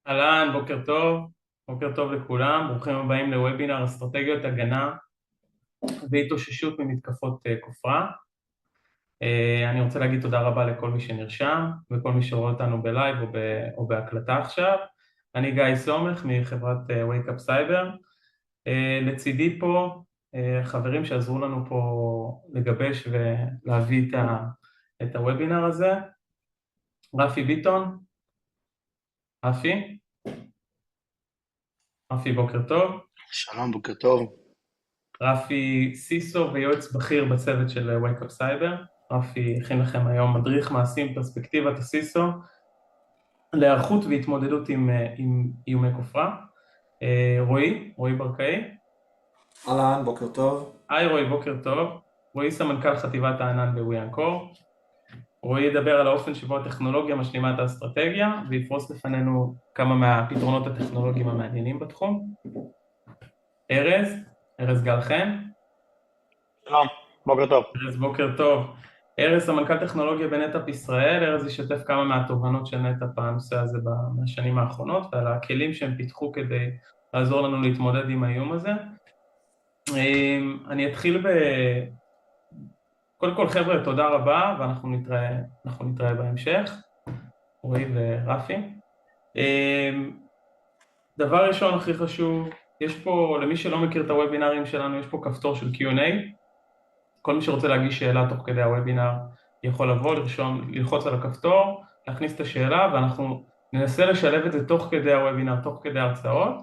אהלן, בוקר טוב לכולם, ברוכים הבאים לוובינר אסטרטגיות הגנה והתאוששות ממתקפות כופרה. אני רוצה להגיד תודה רבה לכל מי שנרשם וכל מי שרואה אותנו בלייב או בהקלטה עכשיו. אני גיא סומך מחברת Wake Up Cyber. לצידי פה חברים שעזרו לנו פה לגבש ולהביא את הוובינר הזה. רפי ביטון, רפי בוקר טוב. שלום, בוקר טוב. רפי סיסו ויועץ בכיר בצוות של Wake Up Cyber. רפי הכין לכם היום מדריך מעשים פרספקטיבת הסיסו להיערכות והתמודדות עם איומי כופרה. רועי ברקאי. אהלן, בוקר טוב. היי רועי, בוקר טוב. רועי סמנכ"ל חטיבת הענן בוויאנקור. רועי ידבר על האופן שבו הטכנולוגיה משלימה את האסטרטגיה ויפרוס לפנינו כמה מהפתרונות הטכנולוגיים המעניינים בתחום. ארז גל חן. שלום, בוקר טוב. ארז, בוקר טוב. ארז, סמנכ"ל טכנולוגיה בנטאפ ישראל. ארז ישתף כמה מהתובנות של נטאפ בנושא הזה בשנים האחרונות ועל הכלים שהם פיתחו כדי לעזור לנו להתמודד עם האיום הזה. אני אתחיל קודם כל חבר'ה, תודה רבה, ואנחנו נתראה בהמשך, רועי ורפי. דבר ראשון הכי חשוב, יש פה, למי שלא מכיר את הוובינרים שלנו, יש פה כפתור של Q&A. כל מי שרוצה להגיש שאלה תוך כדי הוובינר יכול לבוא, ללחוץ על הכפתור, להכניס את השאלה, ואנחנו ננסה לשלב את זה תוך כדי הוובינר, תוך כדי ההרצאות.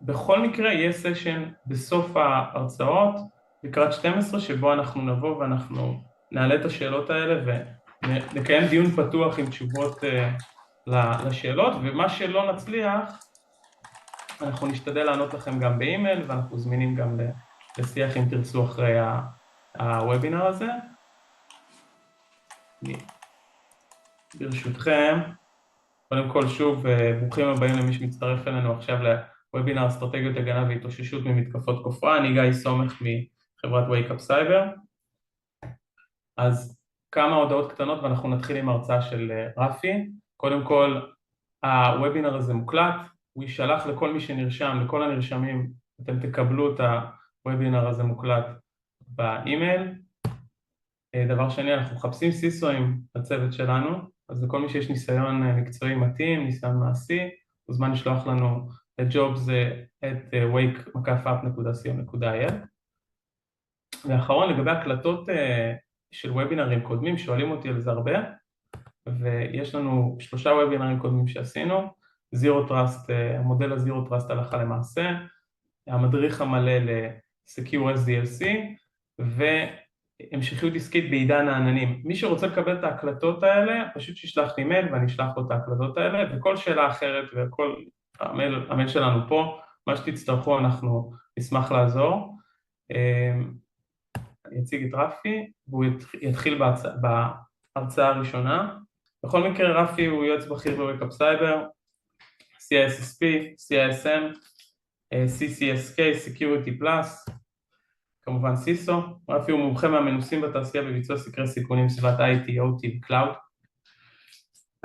בכל מקרה יהיה סשן בסוף ההרצאות, לקראת 12, שבו אנחנו נבוא ואנחנו נעלה את השאלות האלה ונקיים דיון פתוח עם תשובות לשאלות, ומה שלא נצליח, אנחנו נשתדל לענות לכם גם באימייל, ואנחנו זמינים גם לשיח אם תרצו אחרי הוובינר הזה. ברשותכם, קודם כל שוב, ברוכים הבאים למי שמצטרף אלינו עכשיו לוובינר אסטרטגיות הגנה והתאוששות ממתקפות כופרה. אני גיא סומך מחברת Wake Up Cyber. אז כמה הודעות קטנות ואנחנו נתחיל עם ההרצאה של רפי. קודם כל, הוובינר הזה מוקלט, הוא יישלח לכל מי שנרשם, לכל הנרשמים, אתם תקבלו את הוובינר הזה מוקלט באימייל. דבר שני, אנחנו מחפשים סיסואים בצוות שלנו, אז לכל מי שיש ניסיון מקצועי מתאים, ניסיון מעשי, מוזמן לשלוח לנו את jobs@wake-up.co.il. ואחרון, לגבי הקלטות של וובינרים קודמים, שואלים אותי על זה הרבה, ויש לנו 3 וובינרים קודמים שעשינו, Zero Trust, המודל ה-Zero Trust הלכה למעשה, המדריך המלא ל-Secure SDLC, והמשכיות עסקית בעידן העננים. מי שרוצה לקבל את ההקלטות האלה, פשוט שישלח לי מייל ואני אשלח לו את ההקלטות האלה, וכל שאלה אחרת וכל המייל שלנו פה, מה שתצטרכו אנחנו נשמח לעזור. אני אציג את רפי, והוא יתחיל בהרצאה הראשונה. בכל מקרה, רפי הוא יועץ בכיר ב-Wake Up Cyber, CISSP, CISM, CCSK, Security Plus, כמובן סיסו. רפי הוא מומחה מהמנוסים בתעשייה בביצוע סקרי סיכונים סביבת IT, OT ו-Cloud.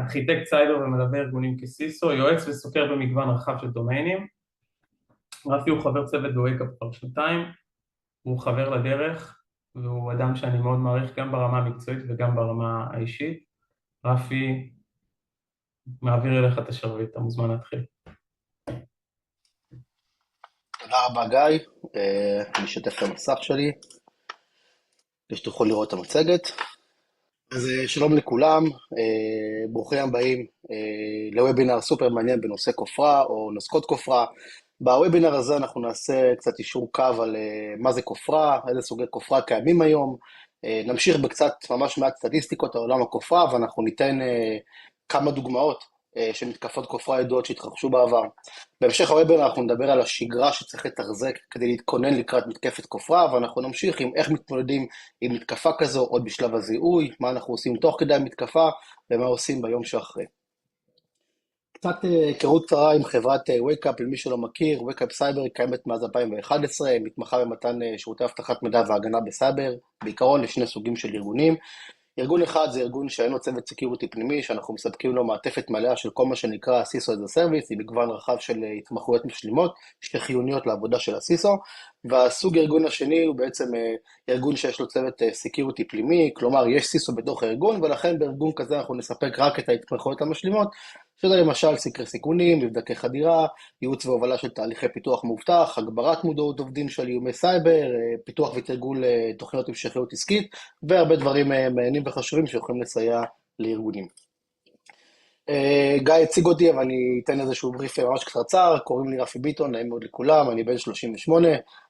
ארכיטקט סייבר ומלווה ארגונים כסיסו, יועץ וסוקר במגוון רחב של דומיינים. רפי הוא חבר צוות ב-Wake Up כבר 2 שנים, הוא חבר לדרך, והוא אדם שאני מאוד מעריך גם ברמה המקצועית וגם ברמה האישית. רפי, מעביר אליך את השרביט, אתה מוזמן להתחיל. תודה רבה, גיא. אני אשתף את המסך שלי, כדי שתוכל לראות את המצגת. אז שלום לכולם, ברוכים הבאים לוובינר סופר מעניין בנושא כופרה או נוסקות כופרה. בוובינר הזה אנחנו נעשה קצת אישור קו על מה זה כופרה, איזה סוגי כופרה קיימים היום. נמשיך בקצת, ממש מעט סטטיסטיקות על עולם הכופרה, ואנחנו ניתן כמה דוגמאות של מתקפות כופרה ידועות שהתרחשו בעבר. בהמשך הוובינר אנחנו נדבר על השגרה שצריך לתחזק כדי להתכונן לקראת מתקפת כופרה, ואנחנו נמשיך עם איך מתמודדים עם מתקפה כזו עוד בשלב הזיהוי, מה אנחנו עושים תוך כדי המתקפה, ומה עושים ביום שאחרי. קצת היכרות קצרה עם חברת Wake Up, למי שלא מכיר, Wake Up Cyber קיימת מאז 2011, מתמחה במתן שירותי אבטחת מידע והגנה בסייבר, בעיקרון לשני סוגים של ארגונים. ארגון אחד זה ארגון שאין לו צוות סקיוריטי פנימי, שאנחנו מספקים לו מעטפת מלאה של כל מה שנקרא CISO as a Service, עם מגוון רחב של התמחויות משלימות שחיוניות לעבודה של ה-CISO, והסוג הארגון השני הוא בעצם ארגון שיש לו צוות סקיוריטי פנימי, כלומר יש CISO בתוך הארגון, ולכן בארגון כזה אנחנו נספק רק את ההתמחויות המשלימות, שזה למשל סקרי סיכונים, מבדקי חדירה, ייעוץ והובלה של תהליכי פיתוח מאובטח, הגברת מודעות עובדים של איומי סייבר, פיתוח ותרגול תוכניות המשכיות עסקית, והרבה דברים מעניינים וחשובים שיכולים לסייע לארגונים. גיא הציג אותי, אבל אני אתן איזשהו בריף ממש קצרצר, קוראים לי רפי ביטון, נעים מאוד לכולם, אני בן 38,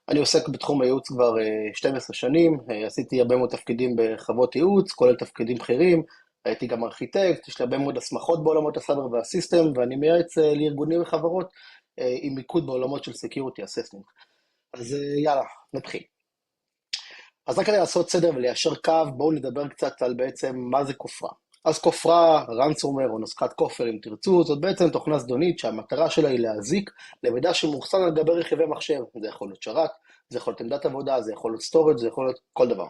אני עוסק בתחום הייעוץ כבר 12 שנים, עשיתי הרבה מאוד תפקידים בחברות ייעוץ, כולל תפקידים בכירים, הייתי גם ארכיטקט, יש לי הרבה מאוד הסמכות בעולמות הסייבר והסיסטם, ואני מייעץ לארגונים וחברות עם מיקוד בעולמות של Security Assessment. אז יאללה, נתחיל. אז רק כדי לעשות סדר וליישר קו, בואו נדבר קצת על בעצם מה זה כופרה. אז כופרה, ransomware או נוסחת כופר אם תרצו, זאת בעצם תוכנה זדונית שהמטרה שלה היא להזיק למידע שמאוחסן על גבי רכיבי מחשב. זה יכול להיות שרת, זה יכול להיות עמדת עבודה, זה יכול להיות storage, זה יכול להיות כל דבר.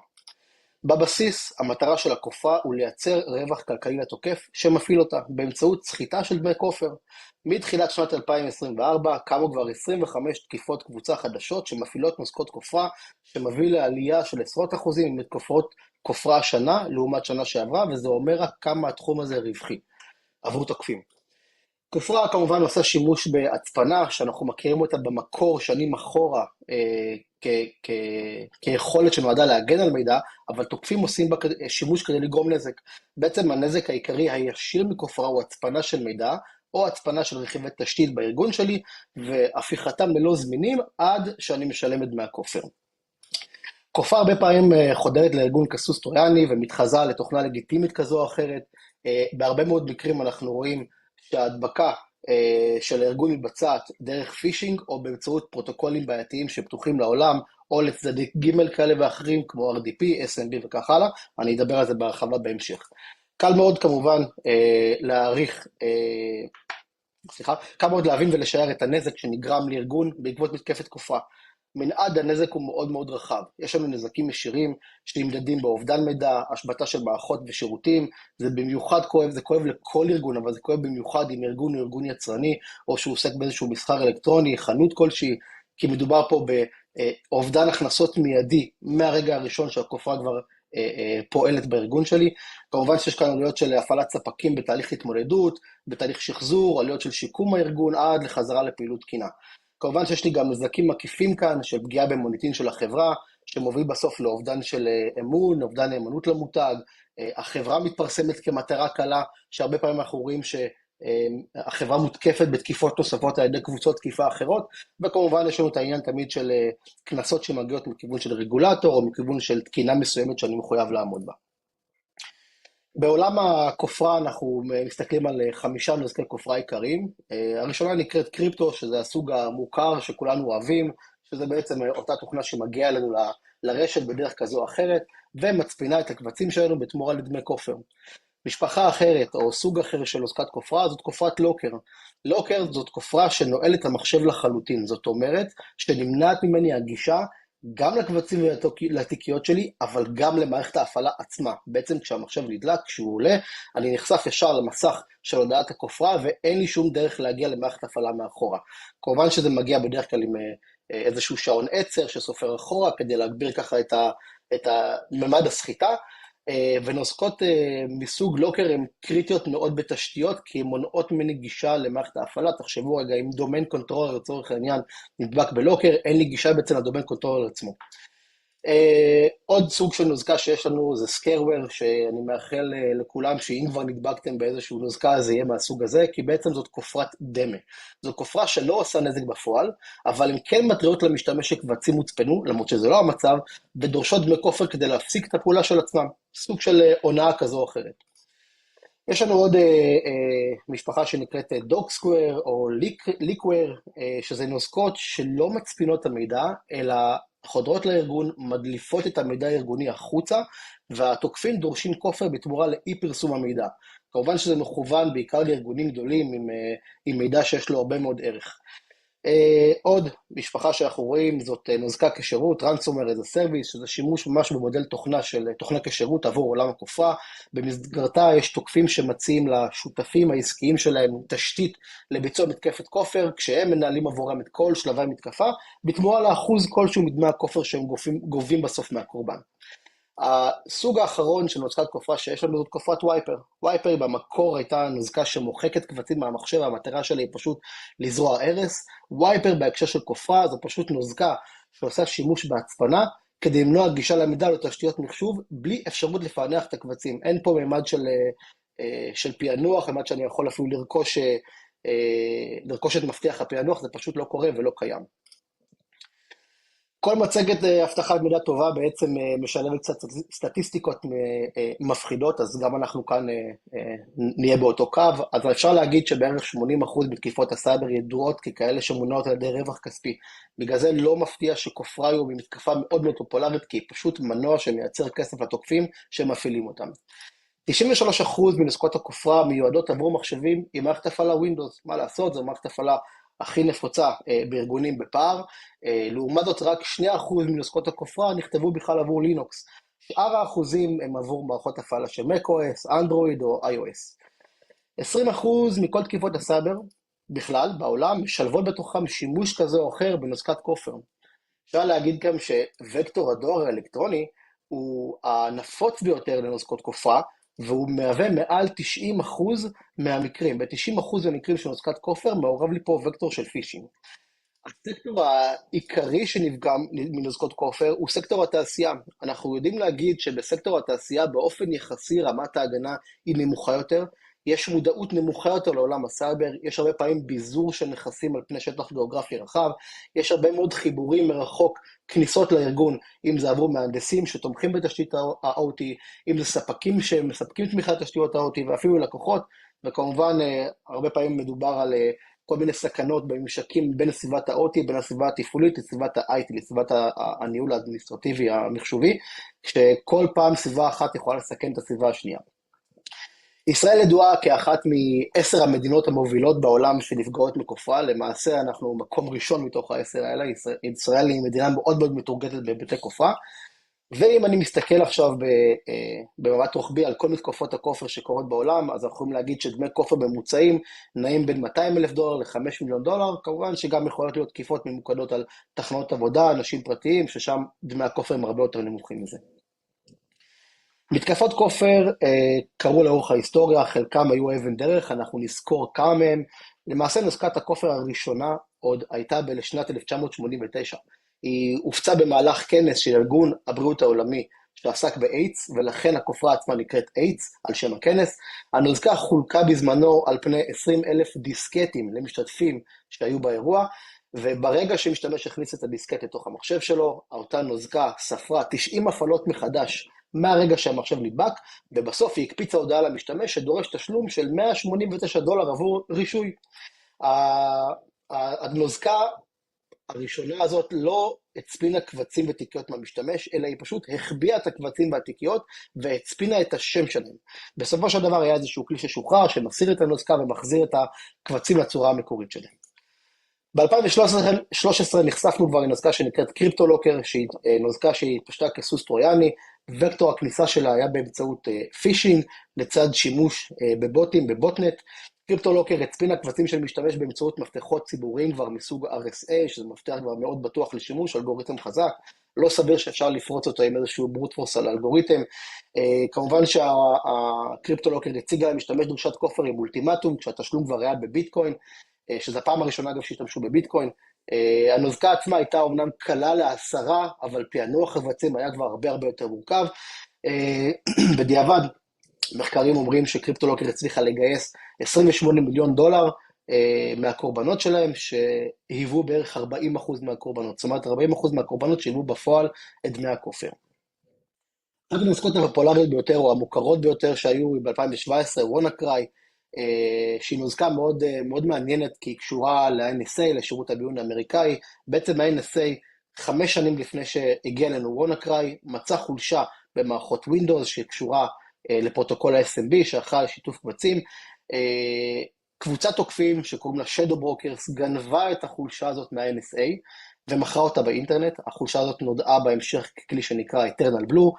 בבסיס, המטרה של הכופרה הוא לייצר רווח כלכלי לתוקף שמפעיל אותה באמצעות סחיטה של דמי כופר. מתחילת שנת 2024 קמו כבר 25 תקיפות קבוצה חדשות שמפעילות נוסחות כופרה, שמביא לעלייה של עשרות אחוזים מתקופות כופרה השנה לעומת שנה שעברה, וזה אומר רק כמה התחום הזה רווחי עבור תוקפים. כופרה כמובן עושה שימוש בהצפנה, שאנחנו מכירים אותה במקור שנים אחורה כיכולת שנועדה להגן על מידע, אבל תוקפים עושים בה שימוש כדי לגרום נזק. בעצם הנזק העיקרי הישיר מכופרה הוא הצפנה של מידע, או הצפנה של רכיבי תשתית בארגון שלי, והפיכתם ללא זמינים עד שאני משלם את דמי הכופר. כופרה הרבה פעמים חודרת לארגון כסוס טרויאני ומתחזה לתוכנה לגיטימית כזו או אחרת. בהרבה מאוד מקרים אנחנו רואים שההדבקה של הארגון מתבצעת דרך פישינג או באמצעות פרוטוקולים בעייתיים שפתוחים לעולם, או לצדדי ג' כאלה ואחרים כמו RDP, SMB וכך הלאה. אני אדבר על זה בהרחבה בהמשך. קל מאוד כמובן קל מאוד להבין ולשער את הנזק שנגרם לארגון בעקבות מתקפת כופרה. מנעד הנזק הוא מאוד מאוד רחב. יש לנו נזקים ישירים שנמדדים באובדן מידע, השבתה של מערכות ושירותים, זה במיוחד כואב, זה כואב לכל ארגון, אבל זה כואב במיוחד אם ארגון הוא ארגון יצרני, או שהוא עוסק באיזשהו מסחר אלקטרוני, חנות כלשהי, כי מדובר פה באובדן הכנסות מיידי מהרגע הראשון שהכופרה כבר פועלת בארגון שלי. כמובן שיש כאן עלויות של הפעלת ספקים בתהליך התמודדות, בתהליך שחזור, עלויות של שיקום הארגון עד לחזרה לפעילות תקינה. כמובן שיש לי גם נזקים מקיפים כאן של פגיעה במוניטין של החברה, שמוביל בסוף לאובדן של אמון, אובדן נאמנות למותג, החברה מתפרסמת כמטרה קלה, שהרבה פעמים אנחנו רואים שהחברה מותקפת בתקיפות נוספות על ידי קבוצות תקיפה אחרות, וכמובן יש לנו את העניין תמיד של קנסות שמגיעות מכיוון של רגולטור, או מכיוון של תקינה מסוימת שאני מחויב לעמוד בה. בעולם הכופרה אנחנו מסתכלים על 5 נזקי כופרה עיקריים. הראשונה נקראת קריפטו, שזה הסוג המוכר שכולנו אוהבים, שזה בעצם אותה תוכנה שמגיעה לנו לרשת בדרך כזו או אחרת, ומצפינה את הקבצים שלנו בתמורה לדמי כופר. משפחה אחרת או סוג אחר של נזקת כופרה זאת כופרת לוקר. לוקר זאת כופרה שנועלת המחשב לחלוטין, זאת אומרת שנמנעת ממני הגישה גם לקבצים ולתיקיות שלי, אבל גם למערכת ההפעלה עצמה. בעצם כשהמחשב נדלק, כשהוא עולה, אני נחשף ישר למסך של הודעת הכופרה, ואין לי שום דרך להגיע למערכת ההפעלה מאחורה. כמובן שזה מגיע בדרך כלל עם איזשהו שעון עצר שסופר אחורה, כדי להגביר ככה את ממד הסחיטה, ונוסקות מסוג לוקר הן קריטיות מאוד בתשתיות, כי הן מונעות ממני גישה למערכת ההפעלה. תחשבו רגע, אם דומיין קונטרולר לצורך העניין נדבק בלוקר, אין לי גישה בעצם לדומיין קונטרולר עצמו. עוד סוג של נוזקה שיש לנו זה סקיירוור, שאני מאחל לכולם שאם כבר נדבקתם באיזשהו נוזקה זה יהיה מהסוג הזה, כי בעצם זאת כופרת דמה. זאת כופרה שלא עושה נזק בפועל, אבל הן כן מטריעות למשתמש שקבצים מוצפנו, למרות שזה לא המצב, ודורשות דמי כופר כדי להפסיק את הפעולה של עצמם, סוג של הונאה כזו או אחרת. יש לנו עוד משפחה שנקראת דוגסקוור או ליקוור, שזה נוזקות שלא מצפינות את המידע, אלא חודרות לארגון, מדליפות את המידע הארגוני החוצה, והתוקפים דורשים כופר בתמורה לאי פרסום המידע. כמובן שזה מכוון בעיקר לארגונים גדולים עם מידע שיש לו הרבה מאוד ערך. עוד משפחה שאנחנו רואים זאת נוזקה כשירות, ransomware as a service, שזה שימוש ממש במודל תוכנה כשירות עבור עולם הכופרה. במסגרתה יש תוקפים שמציעים לשותפים העסקיים שלהם תשתית לביצוע מתקפת כופר, כשהם מנהלים עבורם את כל שלבי המתקפה, בתמורה לאחוז כלשהו מדמי הכופר שהם גובים בסוף מהקורבן. הסוג האחרון של נוזקת כופרה שיש לנו זאת כופרת וייפר. וייפר במקור הייתה נוזקה שמוחקת קבצים מהמחשב, המטרה שלה היא פשוט לזרוע הרס. וייפר בהקשר של כופרה זו פשוט נוזקה שעושה שימוש בהצפנה, כדי למנוע גישה למידע לתשתיות מחשוב, בלי אפשרות לפענח את הקבצים. אין פה מימד של פענוח, מימד שאני יכול אפילו לרכוש את מפתח הפענוח, זה פשוט לא קורה ולא קיים. כל מצגת הבטחת מידע טובה בעצם משלבת קצת סטטיסטיקות מפחידות, אז גם אנחנו כאן נהיה באותו קו. אז אפשר להגיד שבערך 80% מתקיפות הסייבר ידועות ככאלה שמונעות על ידי רווח כספי. בגלל זה לא מפתיע שכופרה היא מתקפה מאוד מאוד פופולרית, כי היא פשוט מנוע שמייצר כסף לתוקפים שמפעילים אותם. 93% מנוזקות הכופרה מיועדות עבור מחשבים עם מערכת הפעלה Windows. מה לעשות? זו מערכת הפעלה הכי נפוצה בארגונים בפער. לעומת זאת רק 2% מנוזקות הכופרה נכתבו בכלל עבור לינוקס. שאר האחוזים הם עבור מערכות הפעלה של macOS, אנדרואיד או iOS. 20% מכל תקיפות הסייבר בכלל בעולם משלבות בתוכם שימוש כזה או אחר בנוזקת כופר. אפשר להגיד גם שווקטור הדואר האלקטרוני הוא הנפוץ ביותר לנוזקות כופרה, והוא מהווה מעל 90% מהמקרים. ב-90% מהמקרים של נוזקת כופר מעורב לי פה וקטור של פישינג. הסקטור העיקרי שנפגע מנוזקות כופר הוא סקטור התעשייה. אנחנו יודעים להגיד שבסקטור התעשייה באופן יחסי רמת ההגנה היא נמוכה יותר, יש מודעות נמוכה יותר לעולם הסייבר, יש הרבה פעמים ביזור של נכסים על פני שטח גיאוגרפי רחב, יש הרבה מאוד חיבורים מרחוק, כניסות לארגון, אם זה עבור מהנדסים שתומכים בתשתית ה-OT, אם זה ספקים שמספקים תמיכה לתשתיות ה-OT, ואפילו לקוחות, וכמובן הרבה פעמים מדובר על כל מיני סכנות בממשקים בין סביבת ה-OT, בין הסביבה התפעולית לסביבת ה-IT, לסביבת הניהול האדמיניסטרטיבי המחשובי, כשכל פעם סביבה אחת יכולה לסכן את הסביבה השנייה. ישראל ידועה כאחת מ10 המדינות המובילות בעולם שנפגעות מכופרה, למעשה אנחנו מקום ראשון מתוך ה10 האלה, ישראל היא מדינה מאוד מאוד מתורגלת בהיבטי כופרה, ואם אני מסתכל עכשיו במבט רוחבי על כל מתקופות הכופר שקורות בעולם, אז אנחנו יכולים להגיד שדמי כופר ממוצעים נעים בין $200,000 ל$5 מיליון, כמובן שגם יכולות להיות תקיפות ממוקדות על תחנות עבודה, אנשים פרטיים, ששם דמי הכופר הם הרבה יותר נמוכים מזה. מתקפות כופר קרו לאורך ההיסטוריה, חלקם היו אבן דרך, אנחנו נזכור כמה מהם. למעשה נוזקת הכופר הראשונה עוד הייתה בשנת 1989. היא הופצה במהלך כנס של ארגון הבריאות העולמי שעסק באיידס, ולכן הכופרה עצמה נקראת איידס על שם הכנס. הנוזקה חולקה בזמנו על פני 20,000 דיסקטים למשתתפים שהיו באירוע, וברגע שמשתמש הכניס את הדיסקט לתוך המחשב שלו, אותה נוזקה ספרה 90 הפעלות מחדש מהרגע שהמחשב נדבק, ובסוף היא הקפיצה הודעה למשתמש שדורש תשלום של $189 עבור רישוי. הנוזקה הראשונה הזאת לא הצפינה קבצים ותיקיות מהמשתמש, אלא היא פשוט החביאה את הקבצים והתיקיות והצפינה את השם שלהם. בסופו של דבר היה איזשהו כלי ששוחרר שמסיר את הנוזקה ומחזיר את הקבצים לצורה המקורית שלהם. ב-2013 נחשפנו כבר לנוזקה שנקראת קריפטולוקר, שהיא נוזקה שהיא התפשטה כסוס טרויאני, וקטור הכניסה שלה היה באמצעות פישינג, לצד שימוש בבוטים, בבוטנט. קריפטולוקר הצפינה קבצים של משתמש באמצעות מפתחות ציבוריים כבר מסוג RSA, שזה מפתח כבר מאוד בטוח לשימוש, אלגוריתם חזק, לא סביר שאפשר לפרוץ אותו עם איזשהו ברוט פורס על האלגוריתם. כמובן שהקריפטולוקר הציגה למשתמש דרישת כופר עם אולטימטום, כשהתשלום כבר היה בביטקוין, שזו הפעם הראשונה אגב שהשתמשו בביטקוין. הנוזקה עצמה הייתה אומנם קלה להסרה, אבל פענוח הקבצים היה כבר הרבה יותר מורכב. בדיעבד, מחקרים אומרים שקריפטולוקר הצליחה לגייס $28 מיליון מהקורבנות שלהם, שהיוו בערך 40% מהקורבנות. זאת אומרת, 40% מהקורבנות שהיוו בפועל את דמי הכופר. אחת הנוזקות הפופולריות ביותר, או המוכרות ביותר שהיו ב-2017, וונאקריי, שהיא נוזקה מאוד מעניינת, כי היא קשורה ל-NSA, לשירות הביון האמריקאי. בעצם ה-NSA, 5 שנים לפני שהגיע לנו וונאקריי, מצא חולשה במערכות Windows, שקשורה לפרוטוקול ה-SMB, שאחראי על שיתוף קבצים. קבוצת תוקפים שקוראים לה Shadow Brokers גנבה את החולשה הזאת מה-NSA ומכרה אותה באינטרנט. החולשה הזאת נודעה בהמשך ככלי שנקרא Eternal Blue.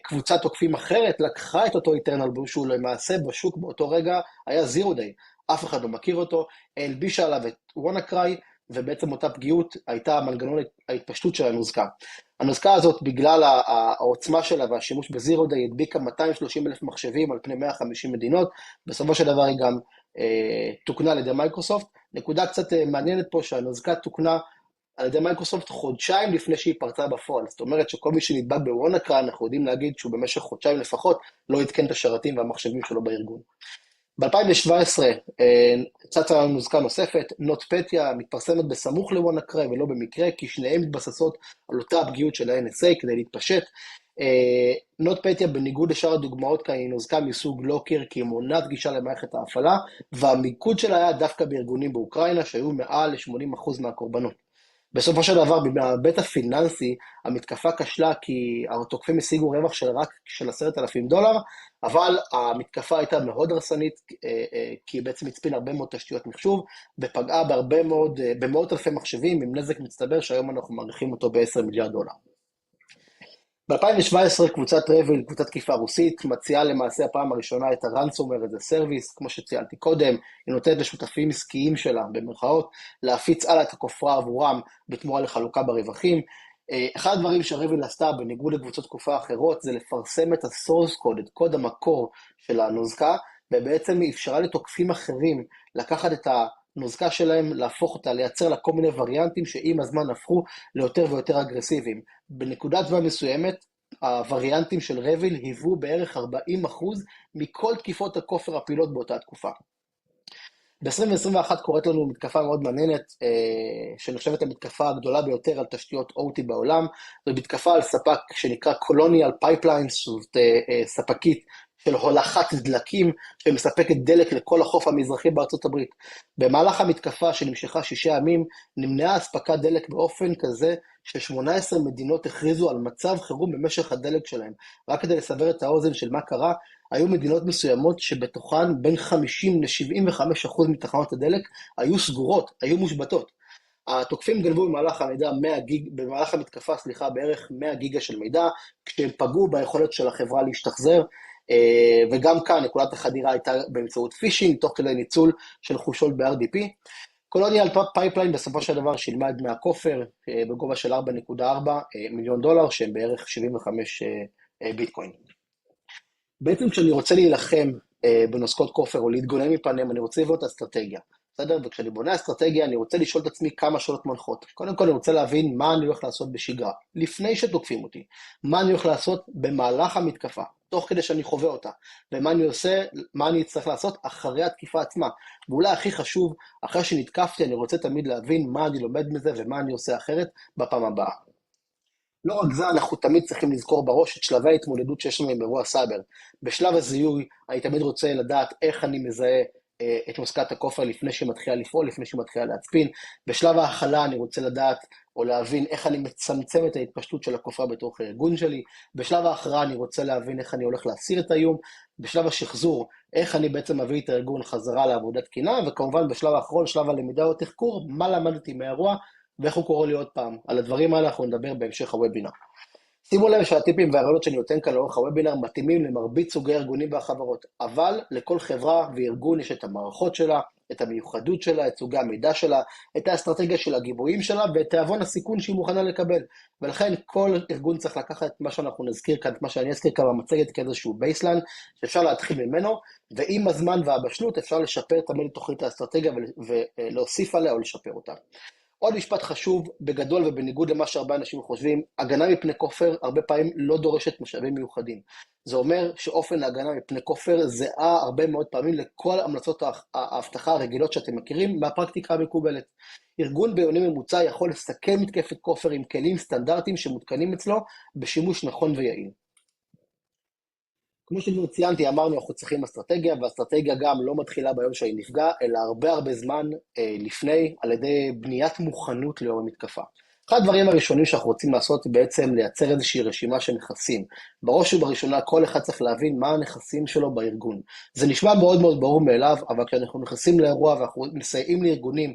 קבוצת תוקפים אחרת לקחה את אותו Eternal Blue, שהוא למעשה בשוק באותו רגע היה Zero Day, אף אחד לא מכיר אותו, הלבישה עליו את WannaCry, ובעצם אותה פגיעות הייתה מנגנון ההתפשטות של הנוזקה. הנוזקה הזאת, בגלל העוצמה שלה והשימוש בזירו דיי, הדביקה 230,000 מחשבים על פני 150 מדינות, בסופו של דבר היא גם תוקנה על ידי מייקרוסופט. נקודה קצת מעניינת פה שהנוזקה תוקנה על ידי מייקרוסופט חודשיים לפני שהיא פרצה בפועל, זאת אומרת שכל מי שנדבק בוואנקרי, אנחנו יודעים להגיד שהוא במשך חודשיים לפחות לא עדכן את השרתים והמחשבים שלו בארגון. ב-2017 צצה נוזקה נוספת, נוטפטיה מתפרסמת בסמוך לוואנקרי ולא במקרה, כי שניהם מתבססות על אותה הפגיעות של ה-NSA כדי להתפשט. נוטפטיה בניגוד לשאר הדוגמאות כאן היא נוזקה מסוג לוקר, כי היא מונעת גישה למערכת ההפעלה, והמיקוד שלה היה דווקא בארגונים באוקראינה שהיו מעל ל-80% מהקורבנות. בסופו של דבר, בהיבט הפיננסי, המתקפה כשלה כי התוקפים השיגו רווח של $10,000, אבל המתקפה הייתה מאוד הרסנית, כי היא בעצם הצפינה הרבה מאוד תשתיות מחשוב, ופגעה במאות אלפי מחשבים, עם נזק מצטבר שהיום אנחנו מעריכים אותו ב$10 מיליארד. ב-2017 קבוצת רביל, קבוצת תקיפה רוסית, מציעה למעשה הפעם הראשונה את ה-Ransomware as a Service, כמו שציינתי קודם, היא נותנת לשותפים עסקיים שלה, במרכאות, להפיץ הלאה את הכופרה עבורם בתמורה לחלוקה ברווחים. אחד הדברים שרביל עשתה בניגוד לקבוצות תקופה אחרות, זה לפרסם את ה-source code, את קוד המקור של הנוזקה, ובעצם היא אפשרה לתוקפים אחרים לקחת את הנוזקה שלהם, להפוך אותה, לייצר לה כל מיני וריאנטים שעם הזמן הפכו ליותר ויותר אגרסיביים. בנקודת זמן מסוימת, הווריאנטים של רביל היוו בערך 40% מכל תקיפות הכופר הפעילות באותה תקופה. ב-2021 קורית לנו מתקפה מאוד מעניינת, שנחשבת המתקפה הגדולה ביותר על תשתיות OT בעולם. זו מתקפה על ספק שנקרא Colonial Pipelines, זאת ספקית של הולכת דלקים, שמספקת דלק לכל החוף המזרחי בארצות הברית. במהלך המתקפה שנמשכה 6 ימים, נמנעה אספקת דלק באופן כזה, ש18 מדינות הכריזו על מצב חירום במשך הדלק שלהם. רק כדי לסבר את האוזן של מה קרה, היו מדינות מסוימות שבתוכן בין 50 ל-75% מתחנות הדלק היו סגורות, היו מושבתות. התוקפים גנבו במהלך המתקפה, בערך 100 גיגה של מידע, כשהם פגעו ביכולת של החברה להשתחזר, וגם כאן נקודת החדירה הייתה באמצעות פישינג, תוך כדי ניצול של חולשות ב-RDP. קולוניאל פייפליין בסופו של דבר שילמה את דמי הכופר בגובה של $4.4 מיליון, שהם בערך 75 ביטקוין. בעצם כשאני רוצה להילחם בנוזקות כופר או להתגונן מפניהם, אני רוצה לבנות אסטרטגיה. בסדר? וכשאני בונה אסטרטגיה, אני רוצה לשאול את עצמי כמה שאלות מנחות. קודם כל, אני רוצה להבין מה אני הולך לעשות בשגרה, לפני שתוקפים אותי. מה אני הולך לעשות במהלך המתקפה, תוך כדי שאני חווה אותה. ומה אני עושה, מה אני צריך לעשות אחרי התקיפה עצמה. ואולי הכי חשוב, אחרי שנתקפתי, אני רוצה תמיד להבין מה אני לומד מזה ומה אני עושה אחרת בפעם הבאה. לא רק זה, אנחנו תמיד צריכים לזכור בראש את שלבי ההתמודדות שיש לנו עם אירוע סייבר. בשלב הזיהוי, אני תמיד רוצה לדעת איך אני מזהה את נוזקת הכופר לפני שהיא מתחילה לפעול, לפני שהיא מתחילה להצפין. בשלב ההכלה אני רוצה לדעת או להבין איך אני מצמצם את ההתפשטות של הכופרה בתוך הארגון שלי. בשלב ההכרעה אני רוצה להבין איך אני הולך להסיר את האיום. בשלב השחזור, איך אני בעצם מביא את הארגון חזרה לעבודה תקינה, וכמובן בשלב האחרון, שלב הלמידה או תחקור, מה למדתי מהאירוע ואיך הוא קורא לי עוד פעם. על הדברים האלה אנחנו נדבר בהמשך הוובינר. שימו לב שהטיפים והרעיונות שאני נותן כאן לאורך הוובינר מתאימים למרבית סוגי ארגונים והחברות, אבל לכל חברה וארגון יש את המערכות שלה, את המיוחדות שלה, את סוגי המידע שלה, את האסטרטגיה של הגיבויים שלה ואת תיאבון הסיכון שהיא מוכנה לקבל. ולכן כל ארגון צריך לקחת את מה שאנחנו נזכיר כאן, את מה שאני אזכיר כאן במצגת כאיזשהו בייסליין, שאפשר להתחיל ממנו, ועם הזמן והבשלות אפשר לשפר תמיד את תוכנית האסטרטגיה ולהוסיף עליה או לשפר אותה. עוד משפט חשוב, בגדול ובניגוד למה שהרבה אנשים חושבים, הגנה מפני כופר הרבה פעמים לא דורשת משאבים מיוחדים. זה אומר שאופן ההגנה מפני כופר זהה הרבה מאוד פעמים לכל המלצות האבטחה הרגילות שאתם מכירים מהפרקטיקה המקובלת. ארגון בינוני ממוצע יכול לסכל מתקפת כופר עם כלים סטנדרטיים שמותקנים אצלו בשימוש נכון ויעיל. כמו שכבר ציינתי, אמרנו אנחנו צריכים אסטרטגיה, והאסטרטגיה גם לא מתחילה ביום שהיא נפגע, אלא הרבה זמן לפני, על ידי בניית מוכנות לאור המתקפה. אחד הדברים הראשונים שאנחנו רוצים לעשות היא בעצם לייצר איזושהי רשימה של נכסים. בראש ובראשונה כל אחד צריך להבין מה הנכסים שלו בארגון. זה נשמע מאוד מאוד ברור מאליו, אבל כשאנחנו נכנסים לאירוע ואנחנו מסייעים לארגונים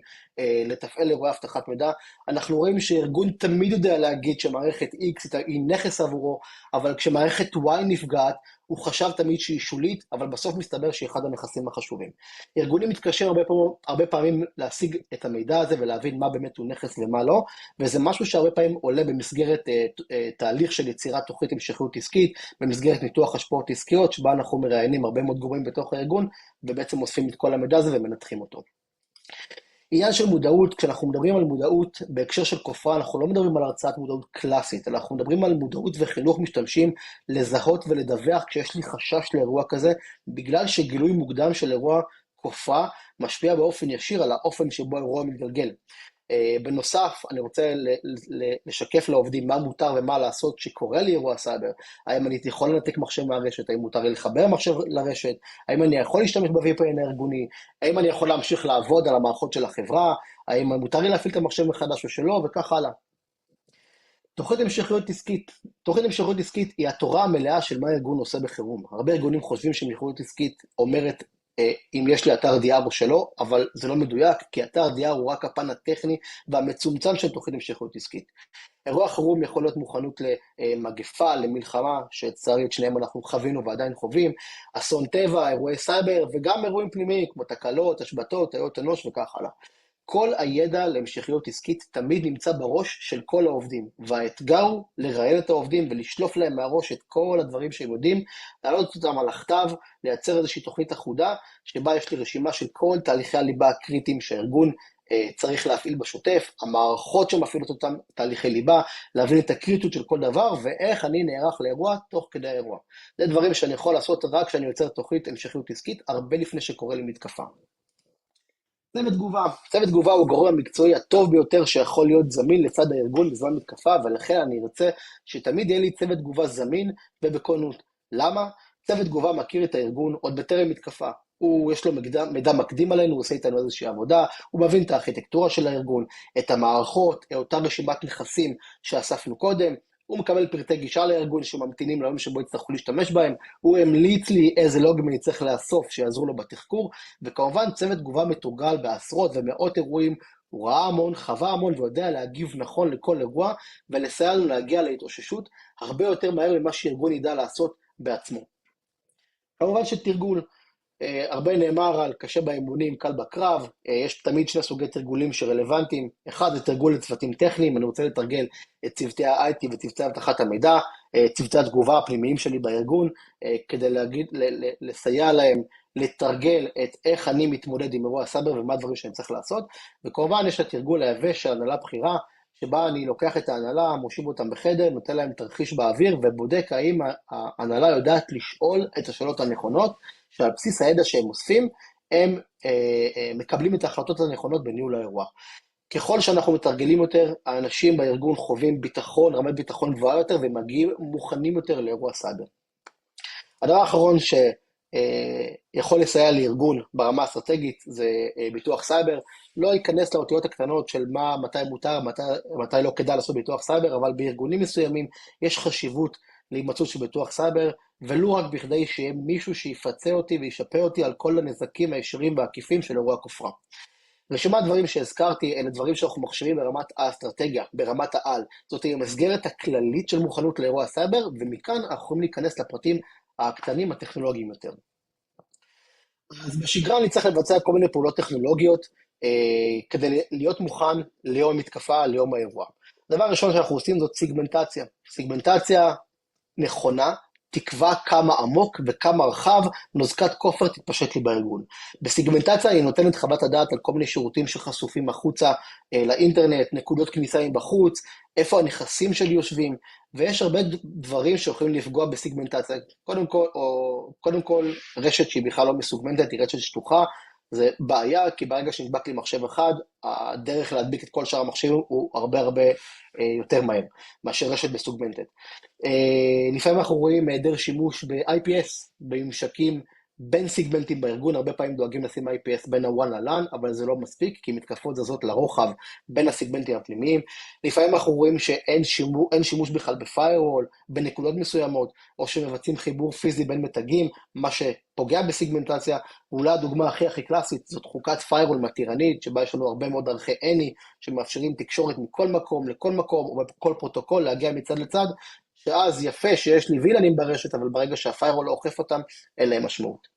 לתפעל אירועי אבטחת מידע, אנחנו רואים שארגון תמיד יודע להגיד שמערכת X היא נכס עבורו, אבל כשמערכת Y נפגעת, הוא חשב תמיד שהיא שולית, אבל בסוף מסתבר שהיא אחד הנכסים החשובים. ארגונים מתקשים הרבה פעמים להשיג את המידע הזה ולהבין מה באמת הוא נכס ומה לא, וזה משהו שהרבה פעמים עולה במסגרת תהליך של יצירת תוכנית המשכיות עסקית, במסגרת ניתוח השפעות עסקיות, שבה אנחנו מראיינים הרבה מאוד גורמים בתוך הארגון, ובעצם אוספים את כל המידע הזה ומנתחים אותו. עניין של מודעות, כשאנחנו מדברים על מודעות בהקשר של כופרה, אנחנו לא מדברים על הרצאת מודעות קלאסית, אלא אנחנו מדברים על מודעות וחינוך משתמשים לזהות ולדווח כשיש לי חשש לאירוע כזה, בגלל שגילוי מוקדם של אירוע כופרה משפיע באופן ישיר על האופן שבו האירוע מתגלגל. בנוסף, אני רוצה לשקף לעובדים מה מותר ומה לעשות שקורה לי אירוע סייבר. האם אני יכול לנתק מחשב מהרשת, האם מותר לי לחבר מחשב לרשת, האם אני יכול להשתמש ב-VPN הארגוני, האם אני יכול להמשיך לעבוד על המערכות של החברה, האם מותר לי להפעיל את המחשב מחדש או שלא, וכך הלאה. תוכנית המשכיות עסקית. תוכנית המשכיות עסקית היא התורה המלאה של מה הארגון עושה בחירום. הרבה ארגונים חושבים שמשכיות עסקית אומרת אם יש לי אתר DR או שלא, אבל זה לא מדויק, כי אתר DR הוא רק הפן הטכני והמצומצם של תוכנית המשכיות עסקית. אירוע חירום יכול להיות מוכנות למגפה, למלחמה, שלצערי את שניהם אנחנו חווינו ועדיין חווים, אסון טבע, אירועי סייבר, וגם אירועים פנימיים, כמו תקלות, השבתות, טעויות אנוש וכך הלאה. כל הידע להמשכיות עסקית תמיד נמצא בראש של כל העובדים, והאתגר הוא לראיין את העובדים ולשלוף להם מהראש את כל הדברים שהם יודעים, להעלות אותם על הכתב, לייצר איזושהי תוכנית אחודה, שבה יש לי רשימה של כל תהליכי הליבה הקריטיים שהארגון צריך להפעיל בשוטף, המערכות שמפעילות אותם תהליכי ליבה, להבין את הקריטיות של כל דבר, ואיך אני נערך לאירוע תוך כדי האירוע. זה דברים שאני יכול לעשות רק כשאני יוצר תוכנית המשכיות עסקית, הרבה לפני שקורה לי מתקפה. צוות תגובה. צוות תגובה הוא הגורם המקצועי הטוב ביותר שיכול להיות זמין לצד הארגון בזמן מתקפה, ולכן אני ארצה שתמיד יהיה לי צוות תגובה זמין ובכוננות. למה? צוות תגובה מכיר את הארגון עוד בטרם מתקפה. יש לו מידע מקדים עלינו, הוא עושה איתנו איזושהי עבודה, הוא מבין את הארכיטקטורה של הארגון, את המערכות, אותה רשימת נכסים שאספנו קודם, הוא מקבל פרטי גישה לארגון שממתינים ליום שבו יצטרכו להשתמש בהם, הוא המליץ לי איזה לוגים אני צריך לאסוף שיעזרו לו בתחקור, וכמובן צוות תגובה מתורגל בעשרות ומאות אירועים, הוא ראה המון, חווה המון ויודע להגיב נכון לכל אירוע, ולסייע לנו להגיע להתאוששות הרבה יותר מהר ממה שארגון ידע לעשות בעצמו. כמובן שתרגול, הרבה נאמר על קשה באימונים, קל בקרב, יש תמיד שני סוגי תרגולים שרלוונטיים, אחד זה תרגול לצוותים טכניים, אני רוצה לתרגל את צוותי ה-IT וצוותי אבטחת המידע, צוותי התגובה הפנימיים שלי בארגון, כדי לסייע להם לתרגל את איך אני מתמודד עם אירוע סייבר ומה הדברים שאני צריך לעשות, וכמובן יש את תרגול היבש של הנהלה בחירה, שבה אני לוקח את ההנהלה, מושיב אותם בחדר, נותן להם תרחיש באוויר, ובודק האם ההנהלה יודעת לשאול את השאלות הנכונות, שעל בסיס הידע שהם אוספים, הם מקבלים את ההחלטות הנכונות בניהול האירוע. ככל שאנחנו מתרגלים יותר, האנשים בארגון חווים ביטחון, רמת ביטחון גבוהה יותר, ומגיעים מוכנים יותר לאירוע סייבר. הדבר האחרון שיכול לסייע לארגון ברמה האסטרטגית, זה ביטוח סייבר. לא ייכנס לאותיות הקטנות של מתי מותר, מתי לא כדאי לעשות ביטוח סייבר, אבל בארגונים מסוימים יש חשיבות להימצאות של ביטוח סייבר, ולא רק בכדי שיהיה מישהו שיפצה אותי וישפה אותי על כל הנזקים הישירים והעקיפים של אירוע כופרה. רשימת דברים שהזכרתי, אלה דברים שאנחנו מחשבים ברמת האסטרטגיה, ברמת העל. זאת היא המסגרת הכללית של מוכנות לאירוע סייבר, ומכאן אנחנו יכולים להיכנס לפרטים הקטנים הטכנולוגיים יותר. אז בשגרה אני צריך לבצע כל מיני פעולות טכנולוגיות, כדי להיות מוכן ליום המתקפה, ליום האירוע. הדבר הראשון שאנחנו עושים זאת סיגמנטציה. סיגמנטציה נכונה, תקבע כמה עמוק וכמה רחב נוזקת כופר תתפשט לי בארגון. בסיגמנטציה היא נותנת חוות הדעת על כל מיני שירותים שחשופים החוצה לאינטרנט, נקודות כניסה בחוץ, איפה הנכסים שלי יושבים, ויש הרבה דברים שיכולים לפגוע בסיגמנטציה. קודם כל, רשת שהיא בכלל לא מסוגמנטת, היא רשת שטוחה, זה בעיה, כי ברגע שנדבק לי מחשב אחד, הדרך להדביק את כל שאר המחשבים הוא הרבה יותר מהר, מאשר רשת בסוגמנטת. לפעמים אנחנו רואים היעדר שימוש ב-IPS, בממשקים בין סיגמנטים בארגון, הרבה פעמים דואגים לשים IPS בין ה-WAN ל-LAN, אבל זה לא מספיק, כי מתקפות זזות לרוחב בין הסיגמנטים הפנימיים. לפעמים אנחנו רואים שאין שימוש בכלל ב-firewall, בנקודות מסוימות, או שמבצעים חיבור פיזי בין מתגים, מה שפוגע בסיגמנטציה. ואולי הדוגמה הכי קלאסית, זאת חוקת firewall מתירנית, שבה יש לנו הרבה מאוד ערכי any, שמאפשרים תקשורת מכל מקום לכל מקום, או בכל פרוטוקול להגיע מצד לצד, שאז יפה שיש לי וילנים ברשת, אבל ברגע שהפיירול לא אוכף אותם, אין להם משמעות.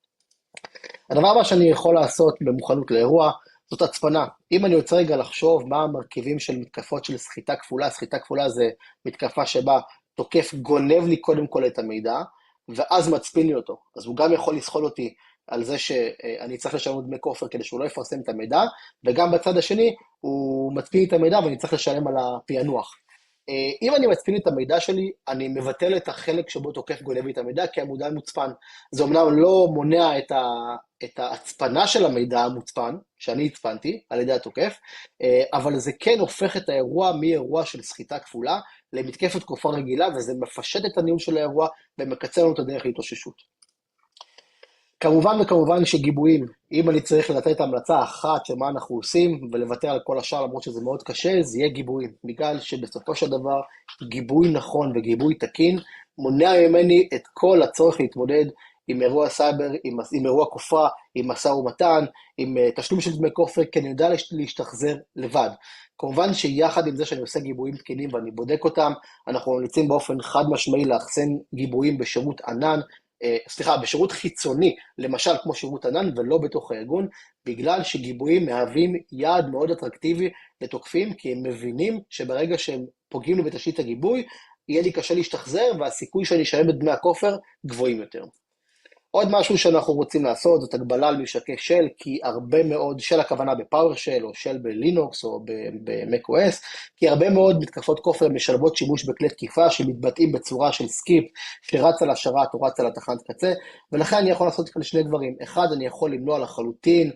הדבר הבא שאני יכול לעשות במוכנות לאירוע, זאת הצפנה. אם אני רוצה רגע לחשוב מה המרכיבים של מתקפות של סחיטה כפולה, סחיטה כפולה זה מתקפה שבה תוקף גונב לי קודם כל את המידע, ואז מצפין לי אותו. אז הוא גם יכול לסחול אותי על זה שאני צריך לשלם דמי כופר כדי שהוא לא יפרסם את המידע, וגם בצד השני הוא מצפין לי את המידע ואני צריך לשלם על הפענוח. אם אני מצפין את המידע שלי, אני מבטל את החלק שבו תוקף גונב לי את המידע, כי המודע מוצפן. זה אומנם לא מונע את ההצפנה של המידע המוצפן, שאני הצפנתי על ידי התוקף, אבל זה כן הופך את האירוע מאירוע של סחיטה כפולה, למתקפת כופר רגילה, וזה מפשט את הניהול של האירוע, ומקצר לנו את הדרך להתאוששות. כמובן שגיבויים, אם אני צריך לתת המלצה אחת של מה אנחנו עושים, ולוותר על כל השאר למרות שזה מאוד קשה, זה יהיה גיבויים, בגלל שבסופו של דבר גיבוי נכון וגיבוי תקין, מונע ממני את כל הצורך להתמודד עם אירוע סייבר, עם אירוע כופרה, עם משא ומתן, עם תשלום של דמי כופר, כי אני יודע להשתחזר לבד. כמובן שיחד עם זה שאני עושה גיבויים תקינים ואני בודק אותם, אנחנו ממליצים באופן חד משמעי לאחסן גיבויים בשירות ענן, בשירות חיצוני, למשל כמו שירות ענן ולא בתוך הארגון, בגלל שגיבויים מהווים יעד מאוד אטרקטיבי לתוקפים, כי הם מבינים שברגע שהם פוגעים לי בתשתית הגיבוי, יהיה לי קשה להשתחזר, והסיכוי שאני אשלם את דמי הכופר גבוהים יותר. עוד משהו שאנחנו רוצים לעשות, זאת הגבלה על ממשקי של, כי הרבה מאוד, של הכוונה בפאורשל, או של בלינוקס, או ב-macOS, כי הרבה מאוד מתקפות כופר משלבות שימוש בכלי תקיפה, שמתבטאים בצורה של סקיפ, שרץ על השרת או רץ על התחנת קצה, ולכן אני יכול לעשות כאן שני דברים. אחד, אני יכול למנוע לחלוטין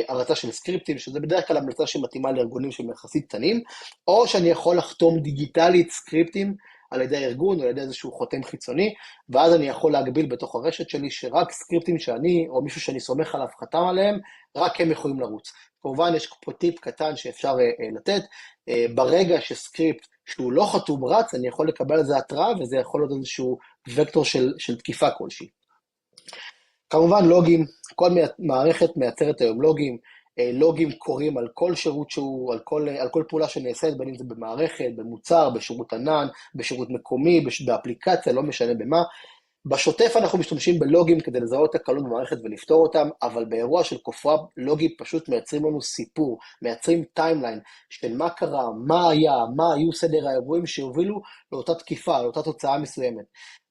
הרצה של סקריפטים, שזה בדרך כלל המלצה שמתאימה לארגונים שהם יחסית קטנים, או שאני יכול לחתום דיגיטלית סקריפטים, על ידי הארגון או על ידי איזשהו חותם חיצוני, ואז אני יכול להגביל בתוך הרשת שלי שרק סקריפטים שאני, או מישהו שאני סומך עליו חתם עליהם, רק הם יכולים לרוץ. כמובן יש פה טיפ קטן שאפשר לתת, ברגע שסקריפט שהוא לא חתום רץ, אני יכול לקבל על זה התראה, וזה יכול להיות איזשהו וקטור של תקיפה כלשהי. כמובן לוגים, כל מערכת מייצרת היום לוגים, לוגים קוראים על כל שירות שהוא, על כל פעולה שנעשית, בין אם זה במערכת, במוצר, בשירות ענן, בשירות מקומי, באפליקציה, לא משנה במה. בשוטף אנחנו משתמשים בלוגים כדי לזהות תקלות במערכת ולפתור אותם, אבל באירוע של כופרה, לוגים פשוט מייצרים לנו סיפור, מייצרים טיימליין של מה קרה, מה היה, מה היו סדר האירועים שהובילו לאותה תקיפה, לאותה תוצאה מסוימת.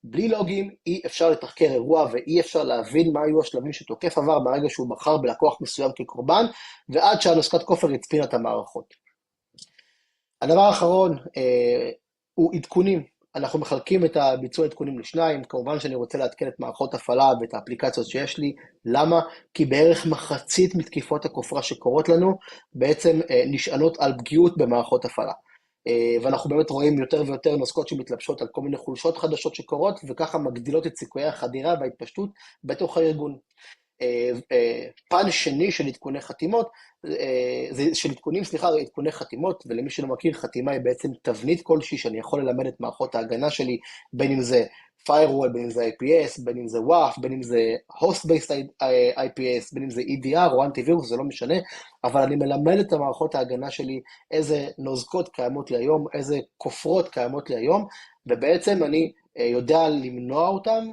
בלי לוגים אי אפשר לתחקר אירוע ואי אפשר להבין מה היו השלבים שתוקף עבר מהרגע שהוא בחר בלקוח מסוים כקורבן, ועד שהנוסקת כופר הצפינה את המערכות. הדבר האחרון הוא עדכונים. אנחנו מחלקים את הביצוע עדכונים לשניים, כמובן שאני רוצה לעדכן את מערכות הפעלה ואת האפליקציות שיש לי. למה? כי בערך מחצית מתקיפות הכופרה שקורות לנו, בעצם נשענות על פגיעות במערכות הפעלה. ואנחנו באמת רואים יותר ויותר נוסקות שמתלבשות על כל מיני חולשות חדשות שקורות, וככה מגדילות את סיכויי החדירה וההתפשטות בתוך הארגון. פן שני של עדכוני חתימות, עדכוני חתימות, ולמי שלא מכיר, חתימה היא בעצם תבנית כלשהי שאני יכול ללמד את מערכות ההגנה שלי, בין אם זה firewall, בין אם זה IPS, בין אם זה WAF, בין אם זה host-based IPS, בין אם זה EDR או אנטיווירוס, זה לא משנה, אבל אני מלמד את המערכות ההגנה שלי איזה נוזקות קיימות לי היום, איזה כופרות קיימות לי היום, ובעצם אני יודע למנוע אותם,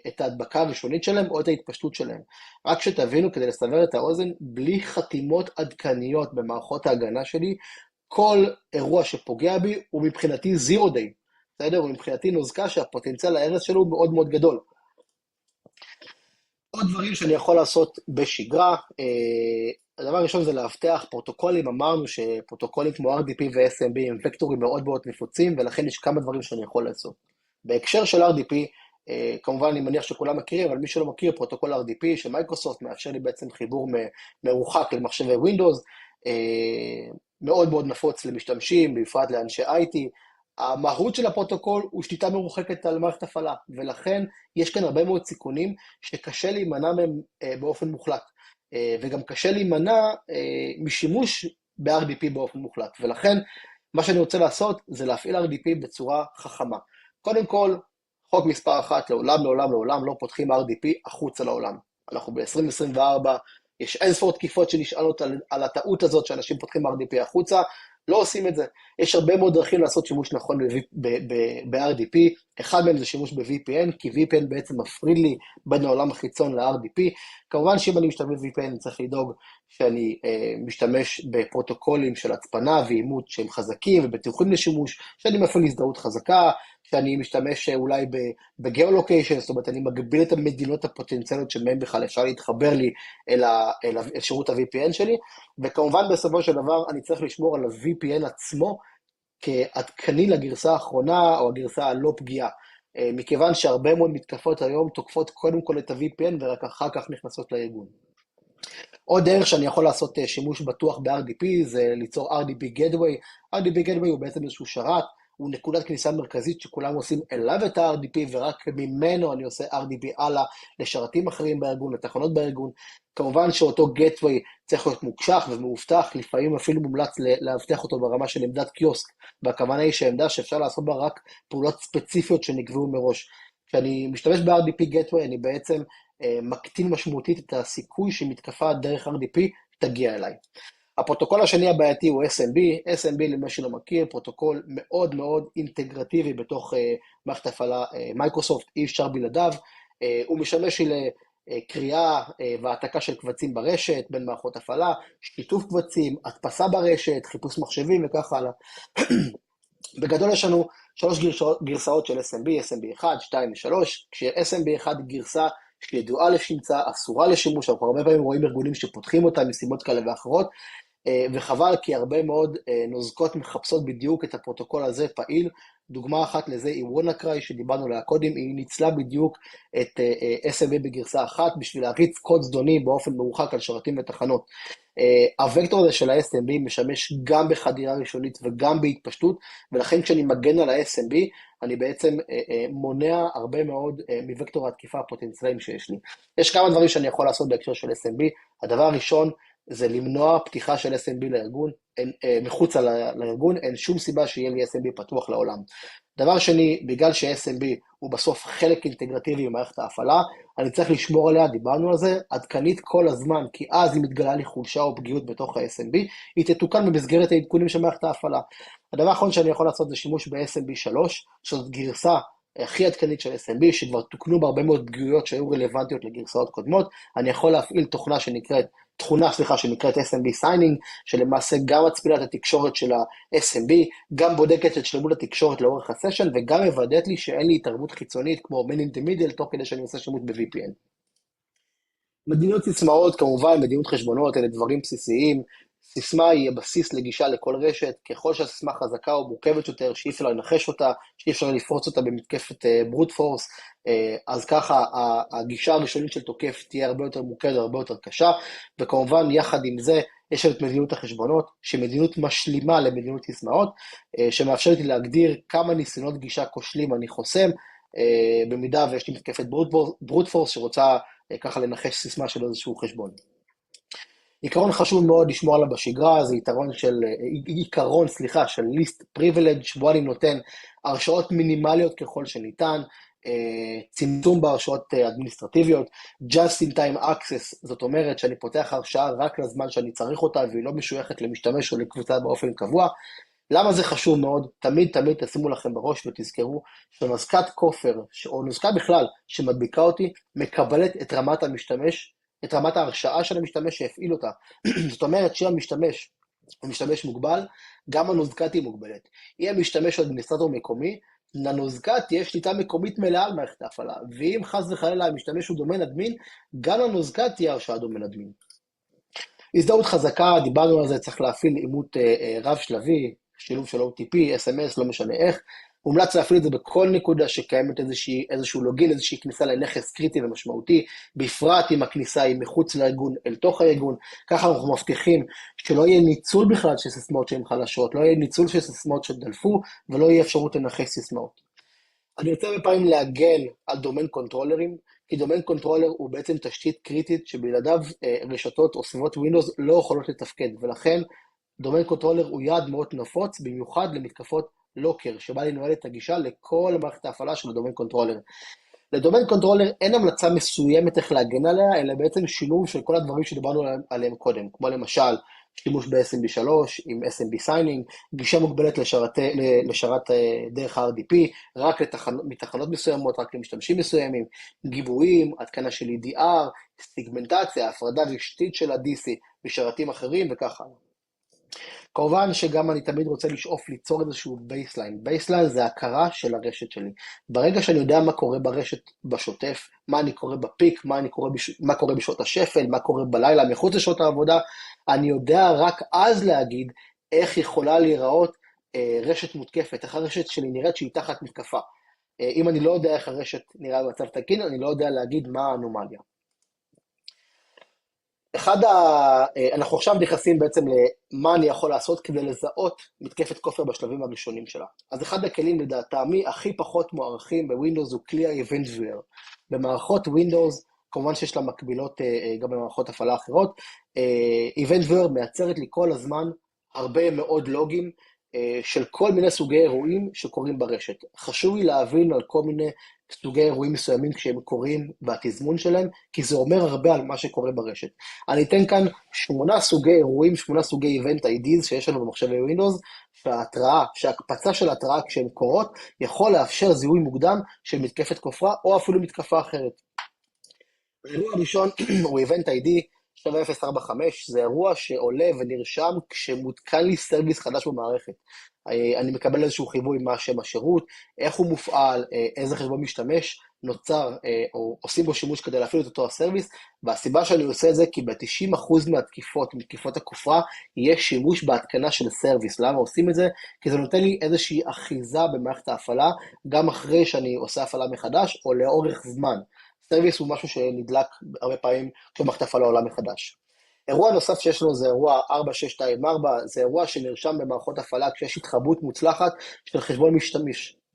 את ההדבקה הראשונית שלהם או את ההתפשטות שלהם. רק שתבינו, כדי לסבר את האוזן, בלי חתימות עדכניות במערכות ההגנה שלי, כל אירוע שפוגע בי הוא מבחינתי zero day, בסדר? הוא מבחינתי נוזקה שהפוטנציאל ההרס שלו הוא מאוד מאוד גדול. עוד דברים שאני יכול לעשות בשגרה, הדבר הראשון זה להבטח פרוטוקולים. אמרנו שפרוטוקולים כמו RDP ו-SMB הם וקטורים מאוד מאוד נפוצים, ולכן יש כמה דברים שאני יכול לעשות. בהקשר של RDP, כמובן אני מניח שכולם מכירים, אבל מי שלא מכיר, פרוטוקול RDP שמייקרוסופט מאפשר לי בעצם חיבור מרוחק למחשבי Windows, מאוד מאוד נפוץ למשתמשים, בפרט לאנשי IT. המהות של הפרוטוקול הוא שליטה מרוחקת על מערכת הפעלה, ולכן יש כאן הרבה מאוד סיכונים שקשה להימנע מהם באופן מוחלט, וגם קשה להימנע משימוש ב-RDP באופן מוחלט, ולכן מה שאני רוצה לעשות זה להפעיל RDP בצורה חכמה. קודם כל, חוק מספר 1, לעולם לא פותחים RDP החוצה לעולם. אנחנו ב-2024, יש אינספור תקיפות שנשאלות על הטעות הזאת שאנשים פותחים RDP החוצה, לא עושים את זה. יש הרבה מאוד דרכים לעשות שימוש נכון ב-RDP, אחד מהם זה שימוש ב-VPN, כי VPN בעצם מפריד לי בין העולם החיצון ל-RDP. כמובן שאם אני משתמש ב-VPN, אני צריך לדאוג שאני משתמש בפרוטוקולים של הצפנה ואימות שהם חזקים ובטוחים לשימוש, שאני מפעיל הזדהות חזקה, שאני משתמש אולי בגיאולוקיישן, זאת אומרת, אני מגביל את המדינות הפוטנציאליות שמהם בכלל אפשר להתחבר לי אל שירות ה-VPN שלי, וכמובן בסופו של דבר אני צריך לשמור על ה-VPN עצמו כעדכני לגרסה האחרונה או הגרסה הלא פגיעה, מכיוון שהרבה מאוד מתקפות היום תוקפות קודם כל את ה-VPN ורק אחר כך נכנסות לארגון. עוד דרך שאני יכול לעשות שימוש בטוח ב-RDP זה ליצור RDP Gateway. RDP Gateway הוא בעצם איזשהו שרת, הוא נקודת כניסה מרכזית שכולם עושים אליו את ה-RDP, ורק ממנו אני עושה RDP הלאה לשרתים אחרים בארגון, לתחנות בארגון. כמובן שאותו Gateway צריך להיות מוקשח ומאובטח, לפעמים אפילו מומלץ להבטח אותו ברמה של עמדת קיוסק, והכוונה היא שעמדה שאפשר לעשות בה רק פעולות ספציפיות שנקבעו מראש. כשאני משתמש ב-RDP Gateway, אני בעצם מקטין משמעותית את הסיכוי שמתקפה דרך RDP תגיע אליי. הפרוטוקול השני הבעייתי הוא SMB. SMB למי שלא מכיר, פרוטוקול מאוד מאוד אינטגרטיבי בתוך מערכת ההפעלה מייקרוסופט, אי אפשר בלעדיו. הוא משמש לקריאה והעתקה של קבצים ברשת, בין מערכות הפעלה, שיתוף קבצים, הדפסה ברשת, חיפוש מחשבים וכך הלאה. בגדול יש לנו 3 גרסאות של SMB, SMB 1, 2 ו-3, כש-SMB 1 גרסה שידועה לשמצה, אסורה לשימוש, אנחנו הרבה פעמים רואים ארגונים שפותחים אותה מסיבות כאלה ואחרות, וחבל כי הרבה מאוד נוזקות מחפשות בדיוק את הפרוטוקול הזה פעיל. דוגמה אחת לזה היא WannaCry שדיברנו עליה קודם, היא ניצלה בדיוק את SMB בגרסה אחת בשביל להריץ קוד זדוני באופן מרוחק על שרתים ותחנות. הוקטור הזה של ה-SMB משמש גם בחדירה ראשונית וגם בהתפשטות, ולכן כשאני מגן על ה-SMB, אני בעצם מונע הרבה מאוד מוקטור התקיפה הפוטנציאליים שיש לי. יש כמה דברים שאני יכול לעשות בהקשר של SMB. הדבר הראשון זה למנוע פתיחה של SMB לארגון, מחוץ לארגון, אין שום סיבה שיהיה לי SMB פתוח לעולם. דבר שני, בגלל ש-SMB הוא בסוף חלק אינטגרטיבי במערכת ההפעלה, אני צריך לשמור עליה, דיברנו על זה, עדכנית כל הזמן, כי אז אם מתגלה לי חולשה או פגיעות בתוך ה-SMB, היא תתוקן במסגרת העדכונים של מערכת ההפעלה. הדבר האחרון שאני יכול לעשות זה שימוש ב-SMB 3, שזאת גרסה הכי עדכנית של SMB, שכבר תוקנו בהרבה מאוד פגיעויות שהיו רלוונטיות לגרסאות קודמות. אני יכול להפעיל תכונה שנקראת SMB Signing, שלמעשה גם מצפילה את התקשורת של ה-SMB, גם בודקת את שלמות התקשורת לאורך הסשן, וגם מוודאת לי שאין לי התערבות חיצונית כמו Man in the Middle, תוך כדי שאני עושה שימוש ב-VPN. מדיניות סיסמאות, כמובן, מדיניות חשבונות, אלה דברים בסיסיים. סיסמה היא הבסיס לגישה לכל רשת, ככל שהסיסמה חזקה או מורכבת יותר, שאי אפשר לנחש אותה, שאי אפשר לפרוץ אותה במתקפת ברוט פורס, אז ככה הגישה הראשונית של תוקף תהיה הרבה יותר מורכבת, הרבה יותר קשה, וכמובן יחד עם זה יש את מדיניות החשבונות, שמדיניות משלימה למדיניות סיסמאות, שמאפשרת לי להגדיר כמה ניסיונות גישה כושלים אני חוסם, במידה ויש לי מתקפת ברוט פורס שרוצה ככה לנחש סיסמה של איזשהו חשבון. עיקרון חשוב מאוד לשמור עליו בשגרה, זה עיקרון של ליסט פריבילג' שבו אני נותן הרשאות מינימליות ככל שניתן, צמצום בהרשאות אדמיניסטרטיביות, just in time access, זאת אומרת שאני פותח הרשאה רק לזמן שאני צריך אותה, והיא לא משויכת למשתמש או לקבוצה באופן קבוע. למה זה חשוב מאוד? תמיד תשימו לכם בראש ותזכרו שנוזקת כופר, או נוזקה בכלל שמדביקה אותי, מקבלת את רמת המשתמש, את רמת ההרשאה של המשתמש שהפעיל אותה. זאת אומרת שהמשתמש הוא משתמש מוגבל, גם הנוזקה תהיה מוגבלת. אם המשתמש הוא אדמיניסטרטור מקומי, לנוזקה תהיה שליטה מקומית מלאה על מערכת ההפעלה, ואם חס וחלילה המשתמש הוא דומיין אדמין, גם לנוזקה תהיה הרשאה דומיין אדמין. הזדהות חזקה, דיברנו על זה, צריך להפעיל אימות רב שלבי, שילוב של OTP, SMS, לא משנה איך, מומלץ להפעיל את זה בכל נקודה שקיימת איזשהו לוגין, איזושהי כניסה לנכס קריטי ומשמעותי, בפרט אם הכניסה היא מחוץ לארגון אל תוך הארגון, ככה אנחנו מבטיחים שלא יהיה ניצול בכלל של סיסמאות שהן חלשות, לא יהיה ניצול של סיסמאות שדלפו, ולא יהיה אפשרות לנחש סיסמאות. אני רוצה בפעמים להגן על דומיין קונטרולרים, כי דומיין קונטרולר הוא בעצם תשתית קריטית שבלעדיו רשתות או סביבות ווינדוס לא יכולות לתפקד, ולכן דומיין קונטרולר הוא יעד מאוד נפוץ, במיוחד למתקפות לוקר, שבא לנהל את הגישה לכל מערכת ההפעלה של הדומיין קונטרולר. לדומיין קונטרולר אין המלצה מסוימת איך להגן עליה, אלא בעצם שילוב של כל הדברים שדיברנו עליהם קודם, כמו למשל שימוש ב-SMB3 עם SMB סיינינג, גישה מוגבלת לשרת דרך ה-RDP, רק מתחנות מסוימות, רק למשתמשים מסוימים, גיבויים, התקנה של EDR, סגמנטציה, הפרדה רשתית של ה-DC משרתים אחרים וככה. כמובן שגם אני תמיד רוצה לשאוף ליצור איזשהו בייסליין. בייסליין זה הכרה של הרשת שלי. ברגע שאני יודע מה קורה ברשת בשוטף, מה אני קורא בפיק, מה קורה בשעות השפל, מה קורה בלילה מחוץ לשעות העבודה, אני יודע רק אז להגיד איך יכולה להיראות רשת מותקפת, איך הרשת שלי נראית שהיא תחת מתקפה. אם אני לא יודע איך הרשת נראה במצב תקין, אני לא יודע להגיד מה האנומליה. אנחנו עכשיו נכנסים בעצם למה אני יכול לעשות כדי לזהות מתקפת כופר בשלבים הראשונים שלה. אז אחד הכלים לדעתי הכי פחות מוערכים בווינדוס הוא כלי ה-Event Viewer. במערכות ווינדוס, כמובן שיש לה מקבילות גם במערכות הפעלה אחרות, Event Viewer מייצרת לי כל הזמן הרבה מאוד לוגים של כל מיני סוגי אירועים שקורים ברשת. חשוב לי להבין על כל מיני סוגי אירועים מסוימים כשהם קורים והתזמון שלהם, כי זה אומר הרבה על מה שקורה ברשת. אני אתן כאן 8 סוגי אירועים, 8 סוגי Event IDs שיש לנו במחשבי ווינדוס, שההקפצה של ההתראה כשהן קורות, יכול לאפשר זיהוי מוקדם של מתקפת כופרה, או אפילו מתקפה אחרת. האירוע הראשון הוא Event ID 7045, זה אירוע שעולה ונרשם כשמותקן לי סרוויס חדש במערכת. אני מקבל איזשהו חיווי מה שם השירות, איך הוא מופעל, איזה חשבון משתמש, נוצר או עושים בו שימוש כדי להפעיל את אותו הסרוויס, והסיבה שאני עושה את זה כי ב-90% מתקיפות הכופרה, יש שימוש בהתקנה של סרוויס. למה עושים את זה? כי זה נותן לי איזושהי אחיזה במערכת ההפעלה, גם אחרי שאני עושה הפעלה מחדש, או לאורך זמן. סרוויס הוא משהו שנדלק הרבה פעמים כשמערכת ההפעלה עולה מחדש. אירוע נוסף שיש לנו זה אירוע 4624, זה אירוע שנרשם במערכות הפעלה כשיש התחברות מוצלחת של חשבון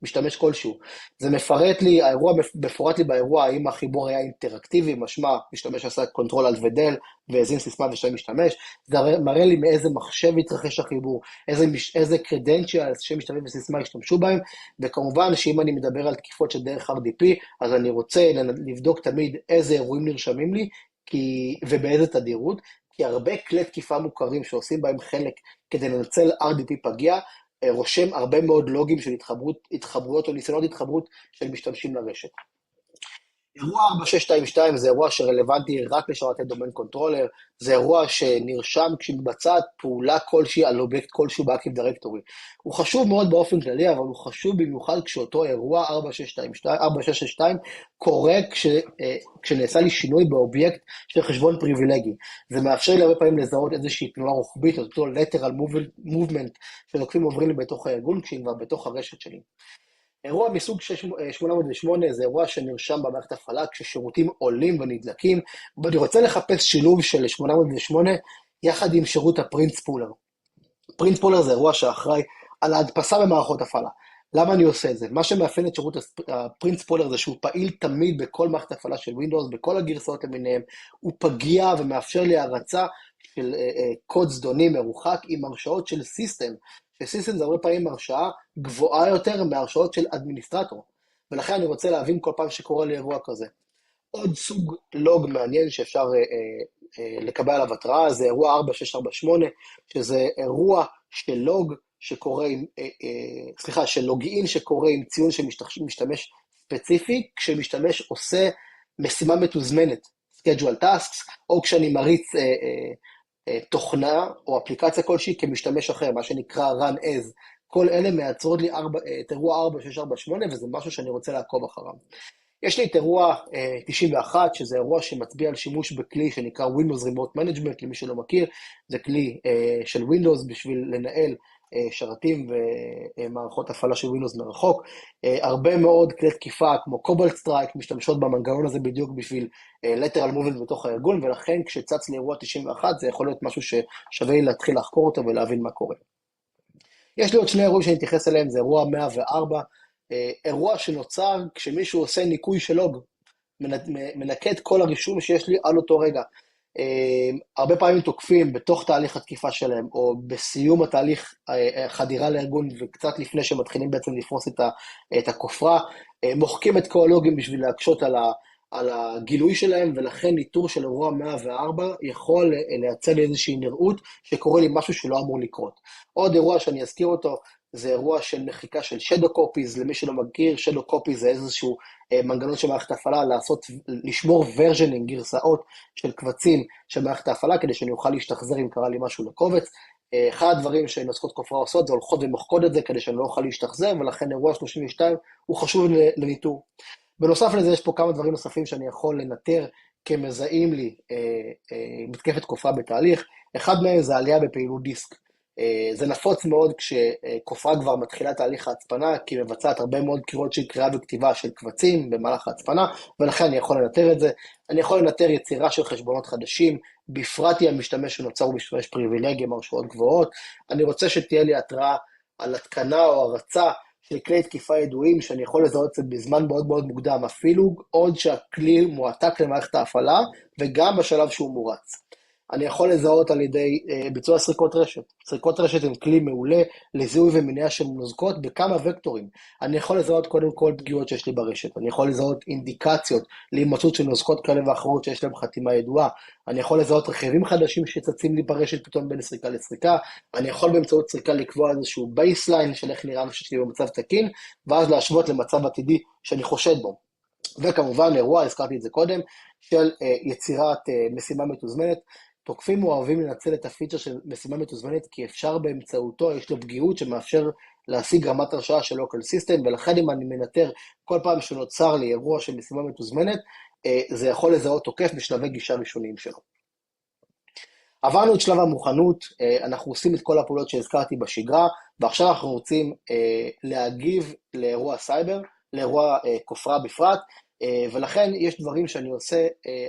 משתמש כלשהו. זה מפורט לי באירוע האם החיבור היה אינטראקטיבי, משמע משתמש עשה קונטרול אלט ודל והזין סיסמה ושם משתמש, זה מראה לי מאיזה מחשב יתרחש החיבור, איזה credentials שמשתמש וסיסמה ישתמשו בהם, וכמובן שאם אני מדבר על תקיפות של דרך RDP, אז אני רוצה לבדוק תמיד איזה אירועים נרשמים לי, ובאיזה תדירות, כי הרבה כלי תקיפה מוכרים שעושים בהם חלק כדי לנצל RDP פגיע, רושם הרבה מאוד לוגים של התחברויות או ניסיונות התחברות של משתמשים לרשת. אירוע 4622 זה אירוע שרלוונטי רק לשרתי דומיין קונטרולר, זה אירוע שנרשם כשמתבצעת פעולה כלשהי על אובייקט כלשהו באקטיב דירקטורי. הוא חשוב מאוד באופן כללי, אבל הוא חשוב במיוחד כשאותו אירוע 4622 קורה כשנעשה לי שינוי באובייקט של חשבון פריבילגי. זה מאפשר לי הרבה פעמים לזהות איזושהי תנועה רוחבית, אותו lateral movement שלוקחים עוברים לי בתוך הארגון כשהם כבר בתוך הרשת שלי. אירוע מסוג 808 זה אירוע שנרשם במערכת הפעלה כששירותים עולים ונדלקים, ואני רוצה לחפש שילוב של 808 יחד עם שירות הפרינס פולר. פרינס פולר זה אירוע שאחראי על ההדפסה במערכות הפעלה. למה אני עושה את זה? מה שמאפיין את שירות הפרינס פולר זה שהוא פעיל תמיד בכל מערכת הפעלה של ווינדוס, בכל הגרסאות למיניהם, הוא פגיע ומאפשר לי הרצה של קוד זדוני מרוחק עם הרשאות של סיסטם, שסיסטם זה הרבה פעמים הרשאה גבוהה יותר מהרשאות של אדמיניסטרטור, ולכן אני רוצה להבין כל פעם שקורה לי אירוע כזה. עוד סוג לוג מעניין שאפשר לקבל עליו התראה, זה אירוע 4648, שזה אירוע של לוג שקורה עם, של לוגין שקורה עם ציון של משתמש ספציפי, כשמשתמש עושה משימה מתוזמנת, schedule tasks, או כשאני מריץ תוכנה או אפליקציה כלשהי כמשתמש אחר, מה שנקרא run as. כל אלה מייצרות לי את אירוע 4648, וזה משהו שאני רוצה לעקוב אחריו. יש לי את אירוע 91, שזה אירוע שמצביע על שימוש בכלי שנקרא Windows Remote Management, למי שלא מכיר, זה כלי של Windows בשביל לנהל שרתים ומערכות הפעלה של ווינדוס מרחוק. הרבה מאוד כלי תקיפה כמו קובלט סטרייק משתמשות במנגנון הזה בדיוק בשביל lateral movement בתוך הארגון, ולכן כשצץ לאירוע 91 זה יכול להיות משהו ששווה לי להתחיל לחקור אותו ולהבין מה קורה. יש לי עוד שני אירועים שאני אתייחס אליהם, זה אירוע 104, אירוע שנוצר כשמישהו עושה ניקוי של לוג, מנקה את כל הרישום שיש לי על אותו רגע. הרבה פעמים תוקפים בתוך תהליך התקיפה שלהם, או בסיום התהליך חדירה לארגון, וקצת לפני שמתחילים בעצם לפרוס את הכופרה, מוחקים את כל הלוגים בשביל להקשות על הגילוי שלהם, ולכן ניטור של אירוע 104 יכול לייצר איזושהי נראות שקורה לי משהו שלא אמור לקרות. עוד אירוע שאני אזכיר אותו, זה אירוע של מחיקה של shadow copies, למי שלא מכיר, shadow copies זה איזשהו מנגנון של מערכת ההפעלה, לשמור versioning, גרסאות של קבצים של מערכת ההפעלה, כדי שאני אוכל להשתחזר אם קרה לי משהו לקובץ. אחד הדברים שנוסקות כופרה עושות, זה הולכות ומוחקות את זה, כדי שאני לא אוכל להשתחזר, ולכן אירוע 32 הוא חשוב לניטור. בנוסף לזה יש פה כמה דברים נוספים שאני יכול לנטר כמזהים לי מתקפת כופרה בתהליך. אחד מהם זה עלייה בפעילות דיסק. זה נפוץ מאוד כשכופרה כבר מתחילה תהליך ההצפנה, כי היא מבצעת הרבה מאוד קריאות של קריאה וכתיבה של קבצים במהלך ההצפנה, ולכן אני יכול לנטר את זה. אני יכול לנטר יצירה של חשבונות חדשים, בפרט היא המשתמש שנוצר הוא משתמש פריבילגיה, הרשאות גבוהות. אני רוצה שתהיה לי התראה על התקנה או הרצה של כלי תקיפה ידועים, שאני יכול לזהות את זה בזמן מאוד מאוד מוקדם, אפילו עוד שהכלי מועתק למערכת ההפעלה, וגם בשלב שהוא מורץ. אני יכול לזהות על ידי ביצוע סריקות רשת. סריקות רשת הן כלי מעולה לזיהוי ומניעה של נוזקות בכמה וקטורים. אני יכול לזהות קודם כל פגיעות שיש לי ברשת. אני יכול לזהות אינדיקציות להימצאות של נוזקות כאלה ואחרות שיש להם חתימה ידועה. אני יכול לזהות רכיבים חדשים שצצים לי ברשת פתאום בין סריקה לסריקה. אני יכול באמצעות סריקה לקבוע איזשהו בייסליין של איך נראה משהו שלי במצב תקין, ואז להשוות למצב עתידי שאני חושד בו. וכמובן אירוע, הזכרתי את זה קודם, של יצירת משימה מתוזמנת. תוקפים אוהבים לנצל את הפיצ'ר של משימה מתוזמנת, כי אפשר באמצעותו, יש לו פגיעות שמאפשר להשיג רמת הרשאה של local system, ולכן אם אני מנטר כל פעם שנוצר לי אירוע של משימה מתוזמנת, זה יכול לזהות תוקף בשלבי גישה ראשוניים שלו. עברנו את שלב המוכנות, אנחנו עושים את כל הפעולות שהזכרתי בשגרה, ועכשיו אנחנו רוצים להגיב לאירוע סייבר, לאירוע כופרה בפרט, ולכן יש דברים שאני עושה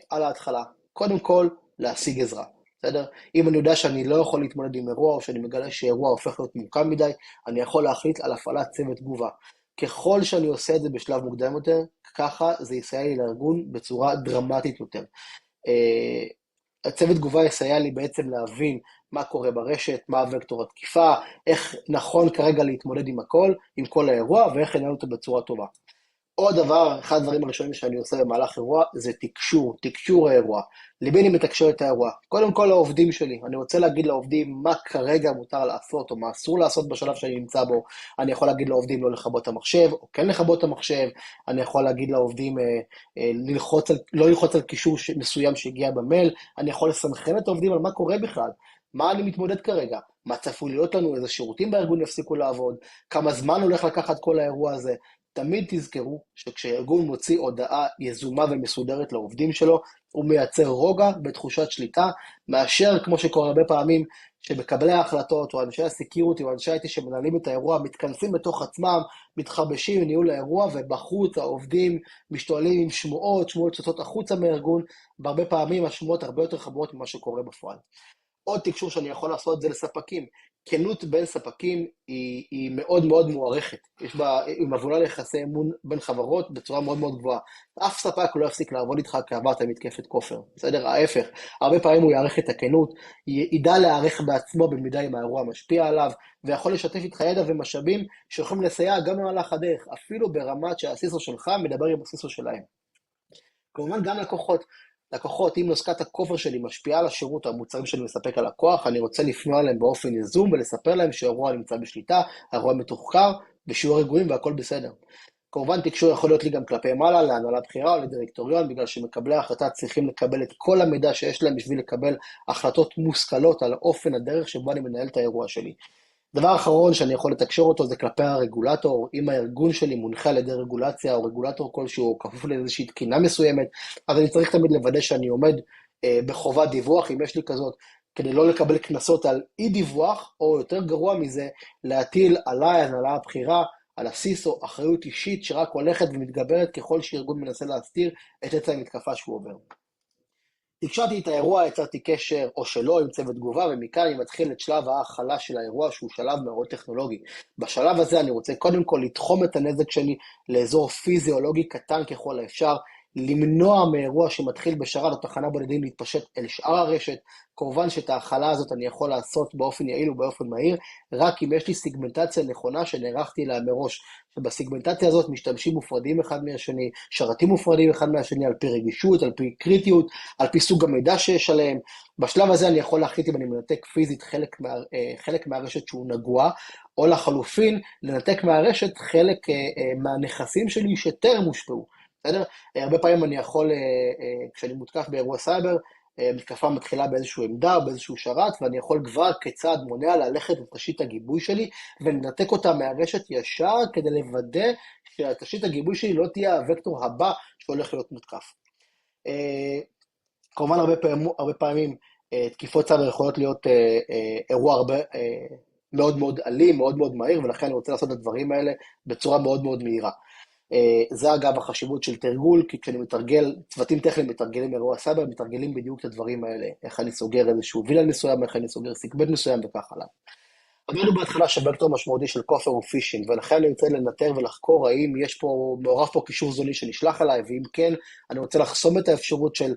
על ההתחלה. קודם כל, להשיג עזרה, בסדר? אם אני יודע שאני לא יכול להתמודד עם אירוע, או שאני מגלה שאירוע הופך להיות מורכב מדי, אני יכול להחליט על הפעלת צוות תגובה. ככל שאני עושה את זה בשלב מוקדם יותר, ככה זה יסייע לי לארגון בצורה דרמטית יותר. הצוות תגובה יסייע לי בעצם להבין מה קורה ברשת, מה וקטור התקיפה, איך נכון כרגע להתמודד עם הכל, עם כל האירוע, ואיך לנהל אותו בצורה טובה. עוד דבר, אחד הדברים הראשונים שאני עושה במהלך אירוע, זה תקשור האירוע. למי אני מתקשר את האירוע? קודם כל לעובדים שלי. אני רוצה להגיד לעובדים מה כרגע מותר לעשות, או מה אסור לעשות בשלב שאני נמצא בו. אני יכול להגיד לעובדים לא לכבות את המחשב, או כן לכבות את המחשב. אני יכול להגיד לעובדים לא ללחוץ על קישור מסוים שהגיע במייל. אני יכול לסנכרן את העובדים על מה קורה בכלל. מה אני מתמודד כרגע? מה צפוי להיות לנו? איזה שירותים בארגון יפסיקו לעבוד? כמה זמן הולך לקחת כל האירוע הזה? תמיד תזכרו שכשארגון מוציא הודעה יזומה ומסודרת לעובדים שלו, הוא מייצר רוגע בתחושת שליטה, מאשר כמו שקורה הרבה פעמים, שמקבלי ההחלטות או אנשי הסקיוריטי או אנשי IT שמנהלים את האירוע, מתכנסים בתוך עצמם, מתחבשים מניהול האירוע, ובחוץ העובדים משתוללים עם שמועות שצצות החוצה מהארגון, והרבה פעמים השמועות הרבה יותר חמורות ממה שקורה בפועל. עוד תקשור שאני יכול לעשות זה לספקים. כנות בין ספקים היא מאוד מאוד מוערכת. היא מבולה ליחסי אמון בין חברות בצורה מאוד מאוד גבוהה. אף ספק לא יפסיק לעבוד איתך כעברת מתקפת כופר. בסדר? ההפך. הרבה פעמים הוא יערך את הכנות, ידע להערך בעצמו במידה אם האירוע משפיע עליו, ויכול לשתף איתך ידע ומשאבים שיכולים לסייע גם במהלך הדרך, אפילו ברמת שהסיסו שלך מדבר עם הסיסו שלהם. כמובן גם לקוחות, אם נוסקת הכופר שלי משפיעה על השירות או המוצרים שאני מספק על לקוח, אני רוצה לפנות עליהם באופן יזום ולספר להם שהאירוע נמצא בשליטה, האירוע מתוחקר, בשיעור רגועים והכל בסדר. כמובן תקשור יכול להיות לי גם כלפי מעלה, להנהלה בכירה או לדירקטוריון, בגלל שמקבלי ההחלטה צריכים לקבל את כל המידע שיש להם בשביל לקבל החלטות מושכלות על אופן הדרך שבו אני מנהל את האירוע שלי. דבר אחרון שאני יכול לתקשר אותו זה כלפי הרגולטור, אם הארגון שלי מונחה על ידי רגולציה או רגולטור כלשהו, או כפוף לאיזושהי תקינה מסוימת, אז אני צריך תמיד לוודא שאני עומד בחובת דיווח, אם יש לי כזאת, כדי לא לקבל קנסות על אי דיווח, או יותר גרוע מזה, להטיל עליי, הנהלה הבכירה, על הסיסו, אחריות אישית שרק הולכת ומתגברת ככל שארגון מנסה להסתיר את עצם המתקפה שהוא עובר. תקשרתי את האירוע, יצרתי קשר או שלא עם צוות תגובה, ומכאן אני מתחיל את שלב ההכלה של האירוע, שהוא שלב מאוד טכנולוגי. בשלב הזה אני רוצה קודם כל לתחום את הנזק שלי לאזור פיזיולוגי קטן ככל האפשר, למנוע מאירוע שמתחיל בשרת או תחנה בודדים להתפשט אל שאר הרשת. כמובן שאת ההכלה הזאת אני יכול לעשות באופן יעיל ובאופן מהיר, רק אם יש לי סיגמנטציה נכונה שנערכתי לה מראש. שבסיגמנטציה הזאת משתמשים מופרדים אחד מהשני, שרתים מופרדים אחד מהשני על פי רגישות, על פי קריטיות, על פי סוג המידע שיש עליהם. בשלב הזה אני יכול להחליט אם אני מנתק פיזית חלק מהרשת שהוא נגוע, או לחלופין לנתק מהרשת חלק מהנכסים שלי שטרם הושפעו. בסדר? הרבה פעמים אני יכול, כשאני מותקף באירוע סייבר, מתקפה מתחילה באיזשהו עמדה או באיזשהו שרת, ואני יכול כבר כצעד מונע ללכת לתשתית הגיבוי שלי, ולנתק אותה מהרשת ישר כדי לוודא שהתשתית הגיבוי שלי לא תהיה הוקטור הבא שהולך להיות מותקף. כמובן הרבה פעמים תקיפות סייבר יכולות להיות אירוע מאוד מאוד אלים, מאוד מאוד מהיר, ולכן אני רוצה לעשות את הדברים האלה בצורה מאוד מאוד מהירה. זה אגב החשיבות של תרגול, כי כשאני מתרגל, צוותים טכניים מתרגלים אירוע סייבר, מתרגלים בדיוק את הדברים האלה, איך אני סוגר איזשהו וילן מסוים, איך אני סוגר סיגמנט מסוים וכך הלאה. אמרנו בהתחלה שווקטור משמעותי של כופר הוא פישינג, ולכן אני רוצה לנטר ולחקור האם יש פה, מעורב פה קישור זוני שנשלח אליי, ואם כן, אני רוצה לחסום את האפשרות של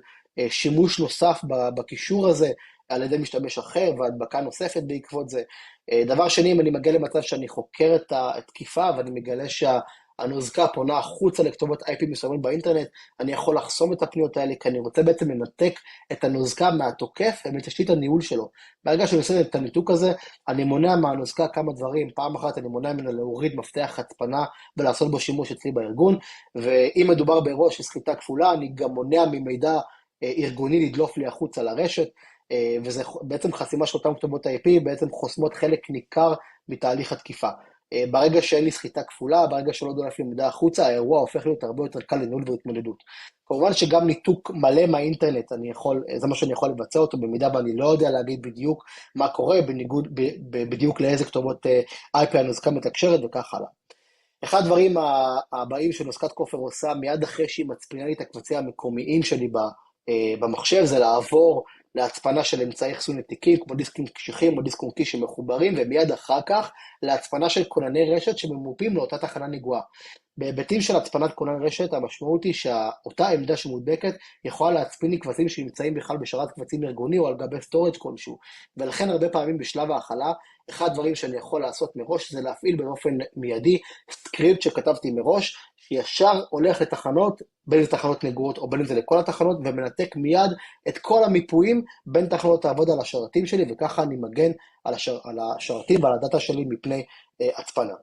שימוש נוסף בקישור הזה, על ידי משתמש אחר, והדבקה נוספת בעקבות זה. דבר שני, אם אני מגיע למצב שאני חוקר את התקיפה, ואני מגלה הנוזקה פונה החוצה לכתובות IP מסוימות באינטרנט, אני יכול לחסום את הפניות האלה, כי אני רוצה בעצם לנתק את הנוזקה מהתוקף ומתשתית הניהול שלו. ברגע שאני עושה את הניתוק הזה, אני מונע מהנוזקה כמה דברים. פעם אחת אני מונע ממנו להוריד מפתח הצפנה ולעשות בו שימוש אצלי בארגון, ואם מדובר באירוע של סחיטה כפולה, אני גם מונע ממידע ארגוני לדלוף לי החוצה לרשת, וזה בעצם חסימה של אותם כתובות IP, בעצם חוסמות חלק ניכר מתהליך התקיפה. ברגע שאין לי סחיטה כפולה, ברגע שלא דולף לי מידע החוצה, האירוע הופך להיות הרבה יותר קל לניהול והתמודדות. כמובן שגם ניתוק מלא מהאינטרנט, זה מה שאני יכול לבצע אותו, במידה ואני לא יודע להגיד בדיוק מה קורה, בדיוק לאיזה כתובות IP הנוזקה מתקשרת וכך הלאה. אחד הדברים הבאים שנוזקת כופר עושה, מיד אחרי שהיא מצפינה לי את הקבצים המקומיים שלי במחשב, זה לעבור להצפנה של אמצעי אחסון עתיקים, כמו דיסקים קשיחים או דיסק און-קי שמחוברים, ומיד אחר כך להצפנה של כונני רשת שממופים לאותה תחנה נגועה. בהיבטים של הצפנת כונן רשת, המשמעות היא שאותה עמדה שמודבקת יכולה להצפין לי קבצים שנמצאים בכלל בשרת קבצים ארגוני או על גבי סטורג' כלשהו. ולכן הרבה פעמים בשלב ההכלה, אחד הדברים שאני יכול לעשות מראש זה להפעיל באופן מיידי סקריפט שכתבתי מראש, שישר הולך לתחנות, בין אם זה תחנות נגועות או בין אם זה לכל התחנות, ומנתק מיד את כל המיפויים בין תחנות העבודה על השרתים שלי, וככה אני מגן על השרתים ועל הדאטה שלי מפני הצפנה.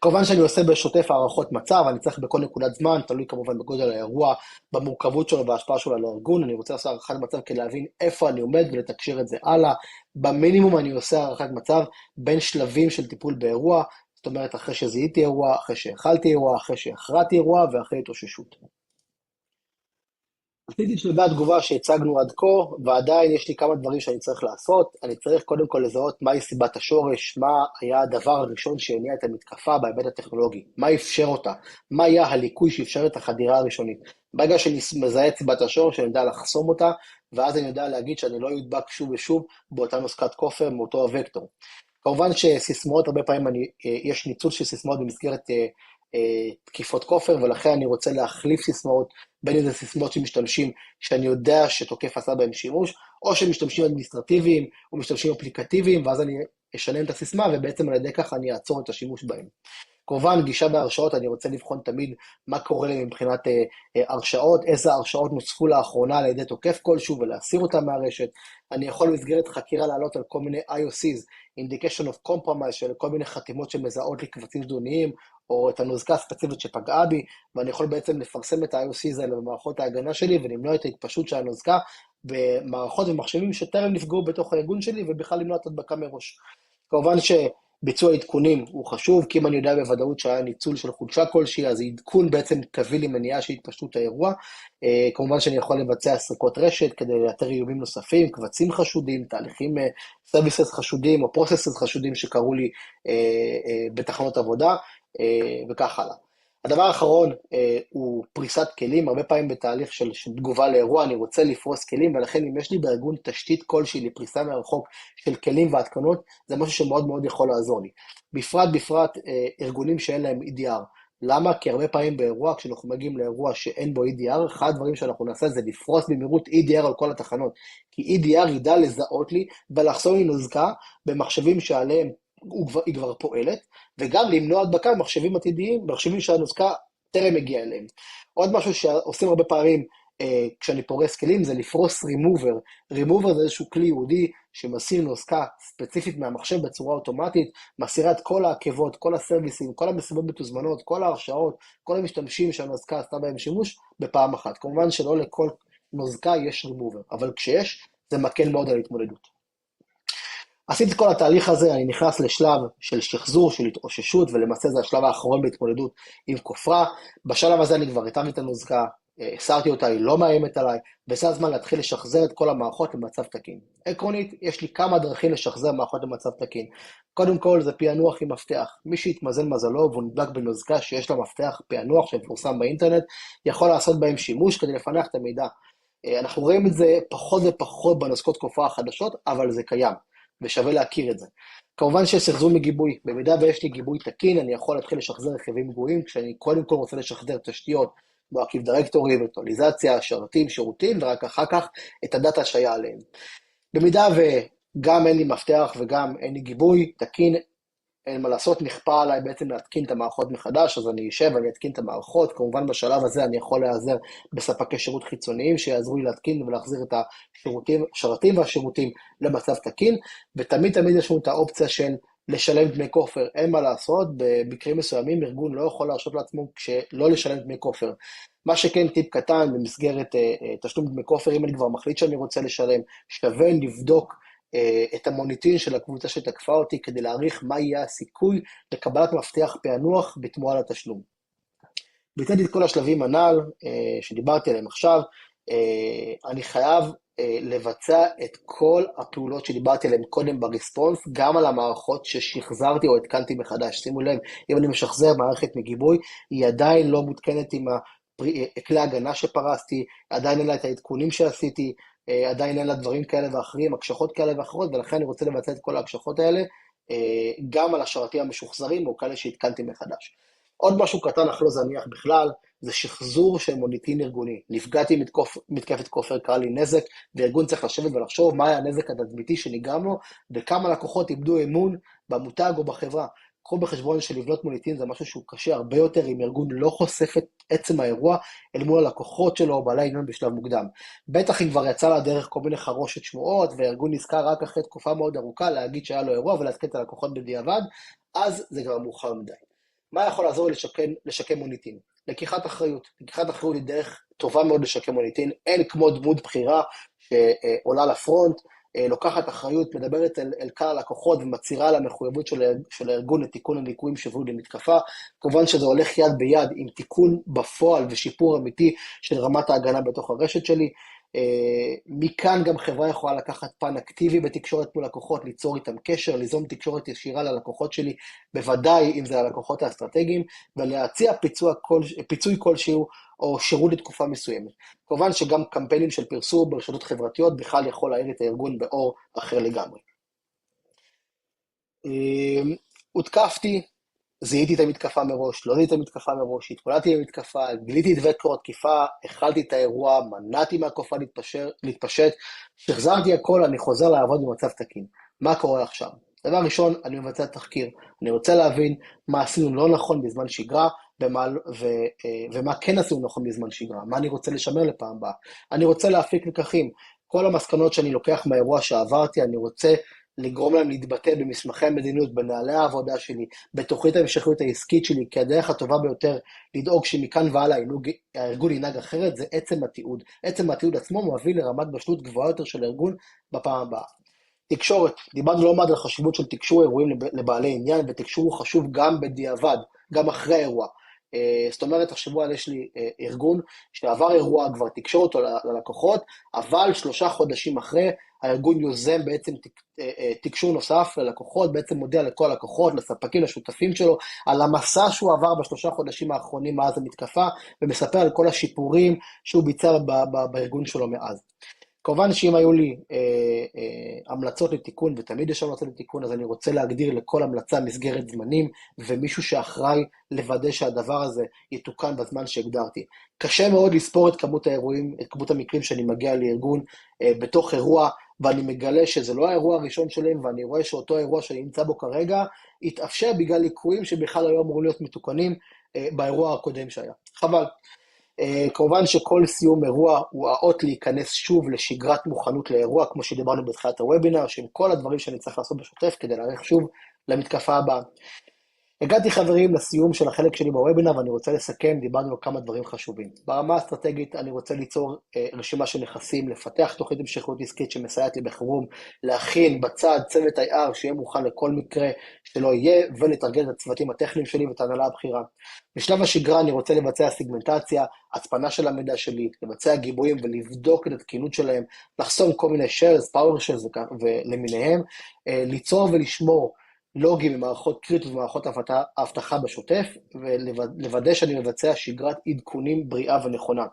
כמובן שאני עושה בשוטף הערכות מצב, אני צריך בכל נקודת זמן, תלוי כמובן בגודל האירוע, במורכבות שלו וההשפעה שלו על הארגון, אני רוצה לעשות הערכת מצב כדי להבין איפה אני עומד ולתקשר את זה הלאה. במינימום אני עושה הערכת מצב בין שלבים של טיפול באירוע, זאת אומרת אחרי שזיהיתי אירוע, אחרי שהחלתי אירוע, אחרי שהכרעתי אירוע ואחרי התאוששות. עשיתי את שלבי התגובה שהצגנו עד כה, ועדיין יש לי כמה דברים שאני צריך לעשות. אני צריך קודם כל לזהות מהי סיבת השורש, מה היה הדבר הראשון שהניע את המתקפה בהיבט הטכנולוגי, מה אפשר אותה, מה היה הליקוי שאפשר את החדירה הראשונית. ברגע שאני מזהה את סיבת השורש, אני יודע לחסום אותה, ואז אני יודע להגיד שאני לא יודבק שוב ושוב באותה נוסקת כופר מאותו הוקטור. כמובן שסיסמאות, הרבה פעמים יש ניצול של סיסמאות במסגרת תקיפות כופר, ולכן אני רוצה להחליף סיסמאות, בין אם זה סיסמאות שמשתמשים, שאני יודע שתוקף עשה בהם שימוש, או שמשתמשים אדמיניסטרטיביים, או משתמשים אפליקטיביים, ואז אני אשנן את הסיסמה, ובעצם על ידי כך אני אעצור את השימוש בהם. כמובן, גישה בהרשאות, אני רוצה לבחון תמיד מה קורה לי מבחינת הרשאות, איזה הרשאות נוספו לאחרונה על ידי תוקף כלשהו, ולהסיר אותם מהרשת. אני יכול במסגרת חקירה לעלות על כל מיני IOCs, Indication of Compromise, של כל מיני חתימות שמזהות לי קבצים זדוניים, או את הנוזקה הספציפית שפגעה בי, ואני יכול בעצם לפרסם את ה-IOCs האלה במערכות ההגנה שלי, ולמנוע את ההתפשטות של הנוזקה במערכות ומחשבים שטרם נפגעו בתוך הארגון שלי, ובכלל למנוע את הדבקה מראש. כמובן ביצוע עדכונים הוא חשוב, כי אם אני יודע בוודאות שהיה ניצול של חולשה כלשהי, אז עדכון בעצם תביא לי מניעה של התפשטות האירוע. כמובן שאני יכול לבצע סריקות רשת כדי לאתר איומים נוספים, קבצים חשודים, תהליכים סרוויסס חשודים או פרוססס חשודים שקרו לי בתחנות עבודה, וכך הלאה. הדבר האחרון הוא פריסת כלים. הרבה פעמים בתהליך של תגובה לאירוע אני רוצה לפרוס כלים, ולכן אם יש לי בארגון תשתית כלשהי לפריסה מרחוק של כלים והתקנות, זה משהו שמאוד מאוד יכול לעזור לי. בפרט ארגונים שאין להם EDR. למה? כי הרבה פעמים באירוע, כשאנחנו מגיעים לאירוע שאין בו EDR, אחד הדברים שאנחנו נעשה זה לפרוס במהירות EDR על כל התחנות. כי EDR ידע לזהות לי ולחסום לי נוזקה במחשבים שעליהם היא כבר פועלת, וגם למנוע הדבקה במחשבים עתידיים, במחשבים שהנוזקה טרם הגיעה אליהם. עוד משהו שעושים הרבה פעמים כשאני פורס כלים, זה לפרוס רימובר. רימובר זה איזשהו כלי יהודי שמסיר נוזקה ספציפית מהמחשב בצורה אוטומטית, מסירה את כל העקבות, כל הסרוויסים, כל המסיבות בתוזמנות, כל ההרשאות, כל המשתמשים שהנוזקה עשתה בהם שימוש בפעם אחת. כמובן שלא לכל נוזקה יש רימובר, אבל כשיש, זה מקל מאוד על התמודדות. עשיתי את כל התהליך הזה, אני נכנס לשלב של שחזור, של התאוששות, ולמעשה זה השלב האחרון בהתמודדות עם כופרה. בשלב הזה אני כבר התארתי את הנוזקה, הסרתי אותה, היא לא מאיימת עליי, וזה הזמן להתחיל לשחזר את כל המערכות למצב תקין. עקרונית, יש לי כמה דרכים לשחזר מערכות למצב תקין. קודם כל, זה פענוח עם מפתח. מי שיתמזל מזלו והוא נדבק בנוזקה שיש לה מפתח פענוח שמפורסם באינטרנט, יכול לעשות בהם שימוש כדי לפענח את המידע. אנחנו רואים את זה פחות ופחות בנוזקות כופרה החדשות, אבל זה קיים, ושווה להכיר את זה. כמובן שיש שחזור מגיבוי. במידה ויש לי גיבוי תקין, אני יכול להתחיל לשחזר רכיבים גבוהים, כשאני קודם כל רוצה לשחזר תשתיות, כמו עקיף דירקטורי, וירטואליזציה, שרתים, שירותים, ורק אחר כך את הדאטה שהיה עליהם. במידה וגם אין לי מפתח וגם אין לי גיבוי תקין, אין מה לעשות, נכפה עליי בעצם להתקין את המערכות מחדש, אז אני אשב ואני אתקין את המערכות. כמובן בשלב הזה אני יכול להיעזר בספקי שירות חיצוניים שיעזרו לי להתקין ולהחזיר את השרתים והשירותים למצב תקין, ותמיד יש לנו את האופציה של לשלם דמי כופר. אין מה לעשות, במקרים מסוימים ארגון לא יכול להרשות לעצמו שלא לשלם דמי כופר. מה שכן, טיפ קטן במסגרת תשלום דמי כופר, אם אני כבר מחליט שאני רוצה לשלם, שווה לבדוק את המוניטין של הקבוצה שתקפה אותי, כדי להעריך מה יהיה הסיכוי לקבלת מפתח פענוח בתמורה לתשלום. ביצעתי את כל השלבים הנ"ל שדיברתי עליהם עכשיו, אני חייב לבצע את כל הפעולות שדיברתי עליהם קודם ברספונס, גם על המערכות ששחזרתי או התקנתי מחדש. שימו לב, אם אני משחזר מערכת מגיבוי, היא עדיין לא מותקנת עם כלי הגנה שפרסתי, עדיין אין לה את העדכונים שעשיתי, עדיין אין לה דברים כאלה ואחרים, הקשחות כאלה ואחרות, ולכן אני רוצה לבצע את כל ההקשחות האלה, גם על השרתים המשוחזרים או כאלה שהתקנתי מחדש. עוד משהו קטן אך לא זניח בכלל, זה שחזור של מוניטין ארגוני. נפגעתי מתקפת כופר, קרה לי נזק, וארגון צריך לשבת ולחשוב מה היה הנזק התדמיתי שנגרם לו, וכמה לקוחות איבדו אמון במותג או בחברה. קחו בחשבון שלבנות מוניטין זה משהו שהוא קשה הרבה יותר אם ארגון לא חושף את עצם האירוע אל מול הלקוחות שלו או בעלי עניין בשלב מוקדם. בטח אם כבר יצא לדרך כל מיני חרושת שמועות, והארגון נזכר רק אחרי תקופה מאוד ארוכה להגיד שהיה לו אירוע ולהתקן את הלקוחות בדיעבד, אז זה כבר מאוחר מדי. מה יכול לעזור לי לשקם מוניטין? לקיחת אחריות. לקיחת אחריות היא דרך טובה מאוד לשקם מוניטין. אין כמו דמות בחירה שעולה לפרונט, לוקחת אחריות, מדברת אל קהל הלקוחות ומצהירה על המחויבות של הארגון לתיקון הליקויים שהביאו למתקפה. כמובן שזה הולך יד ביד עם תיקון בפועל ושיפור אמיתי של רמת ההגנה בתוך הרשת שלי. מכאן גם חברה יכולה לקחת פן אקטיבי בתקשורת מול לקוחות, ליצור איתם קשר, ליזום תקשורת ישירה ללקוחות שלי, בוודאי אם זה הלקוחות האסטרטגיים, ולהציע פיצוי כלשהו או שירות לתקופה מסוימת. כמובן שגם קמפיינים של פרסום ברשתות חברתיות בכלל יכול להאיר את הארגון באור אחר לגמרי. הותקפתי, זיהיתי את המתקפה מראש, לא זיהיתי את המתקפה מראש, התכוננתי למתקפה, גיליתי את וקטור התקיפה, החלתי את האירוע, מנעתי מהכופרה להתפשט, שחזרתי הכל, אני חוזר לעבוד במצב תקין. מה קורה עכשיו? דבר ראשון, אני מבצע תחקיר. אני רוצה להבין מה עשינו לא נכון בזמן שגרה, ומה כן עשינו נכון בזמן שגרה, מה אני רוצה לשמר לפעם הבאה. אני רוצה להפיק לקחים. כל המסקנות שאני לוקח מהאירוע שעברתי, אני רוצה לגרום להם להתבטא במסמכי המדיניות, בנהלי העבודה שלי, בתוכנית ההמשכיות העסקית שלי, כי הדרך הטובה ביותר לדאוג שמכאן והלאה הארגון ינהג אחרת, זה עצם התיעוד. עצם התיעוד עצמו מביא לרמת בשלות גבוהה יותר של הארגון בפעם הבאה. תקשורת, דיברנו לא מעט על חשיבות של תקשור אירועים לבעלי עניין, ותקשור הוא חשוב גם בדיעבד, גם אחרי האירוע. זאת אומרת, תחשבו על יש לי ארגון שעבר אירוע, כבר תקשור אותו ללקוחות, אבל 3 חודשים אחרי, הארגון יוזם בעצם תקשור נוסף ללקוחות, בעצם מודיע לכל הלקוחות, לספקים, לשותפים שלו, על המסע שהוא עבר ב3 חודשים האחרונים מאז המתקפה, ומספר על כל השיפורים שהוא ביצע בארגון שלו מאז. כמובן שאם היו לי המלצות לתיקון, ותמיד יש המלצות לתיקון, אז אני רוצה להגדיר לכל המלצה מסגרת זמנים, ומישהו שאחראי לוודא שהדבר הזה יתוקן בזמן שהגדרתי. קשה מאוד לספור את כמות האירועים, את כמות המקרים שאני מגיע לארגון בתוך אירוע, ואני מגלה שזה לא האירוע הראשון שלהם, ואני רואה שאותו אירוע שאני נמצא בו כרגע, התאפשר בגלל ליקויים שבכלל היו אמורים להיות מתוקנים באירוע הקודם שהיה. חבל. כמובן שכל סיום אירוע הוא האות להיכנס שוב לשגרת מוכנות לאירוע, כמו שדיברנו בתחילת הוובינר, שעם כל הדברים שאני צריך לעשות בשוטף כדי להערך שוב למתקפה הבאה. הגעתי חברים לסיום של החלק שלי בוובינר, ואני רוצה לסכם, דיברנו על כמה דברים חשובים. ברמה האסטרטגית אני רוצה ליצור רשימה של נכסים, לפתח תוכנית המשכיות עסקית שמסייעת לי בחירום, להכין בצד צוות IR שיהיה מוכן לכל מקרה שלא יהיה, ולתרגל את הצוותים הטכניים שלי ואת ההנהלה הבכירה. בשלב השגרה אני רוצה לבצע סיגמנטציה, הצפנה של המידע שלי, לבצע גיבויים ולבדוק את התקינות שלהם, לחסום כל מיני shares, power shares ולמיניהם, ליצור ולשמור לוגים ממערכות קריטיות ומערכות האבטחה בשוטף, ולוודא שאני מבצע שגרת עדכונים בריאה ונכונה.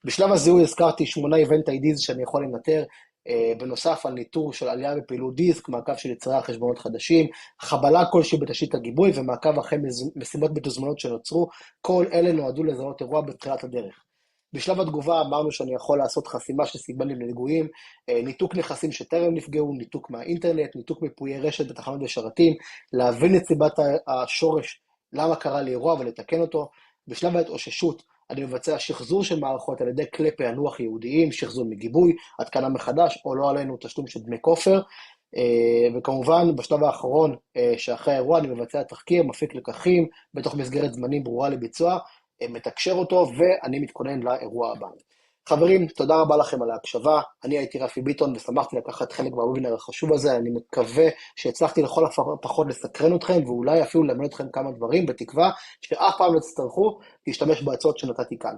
בשלב הזיהוי הזכרתי 8 event IDs שאני יכול לנטר, בנוסף על ניטור של עלייה בפעילות דיסק, מעקב של יצירת חשבונות חדשים, חבלה כלשהי בתשתית הגיבוי, ומעקב אחרי משימות מתוזמנות שנוצרו, כל אלה נועדו לזהות אירוע בתחילת הדרך. בשלב התגובה אמרנו שאני יכול לעשות חסימה של סיגנלים לנגועים, ניתוק נכסים שטרם נפגעו, ניתוק מהאינטרנט, ניתוק מיפויי רשת בתחנות ושרתים, להבין את סיבת השורש, למה קרה לי אירוע ולתקן אותו. בשלב ההתאוששות אני מבצע שחזור של מערכות על ידי כלי פענוח ייעודיים, שחזור מגיבוי, התקנה מחדש, או לא עלינו תשלום של דמי כופר, וכמובן בשלב האחרון שאחרי האירוע אני מבצע תחקיר, מפיק לקחים, בתוך מסגרת זמנים ברורה לביצוע, מתקשר אותו, ואני מתכונן לאירוע הבא. חברים, תודה רבה לכם על ההקשבה, אני הייתי רפי ביטון, ושמחתי לקחת חלק בוובינר החשוב הזה, אני מקווה שהצלחתי לכל הפחות לסקרן אתכם, ואולי אפילו ללמד אתכם כמה דברים, בתקווה שאף פעם לא תצטרכו להשתמש בעצות שנתתי כאן.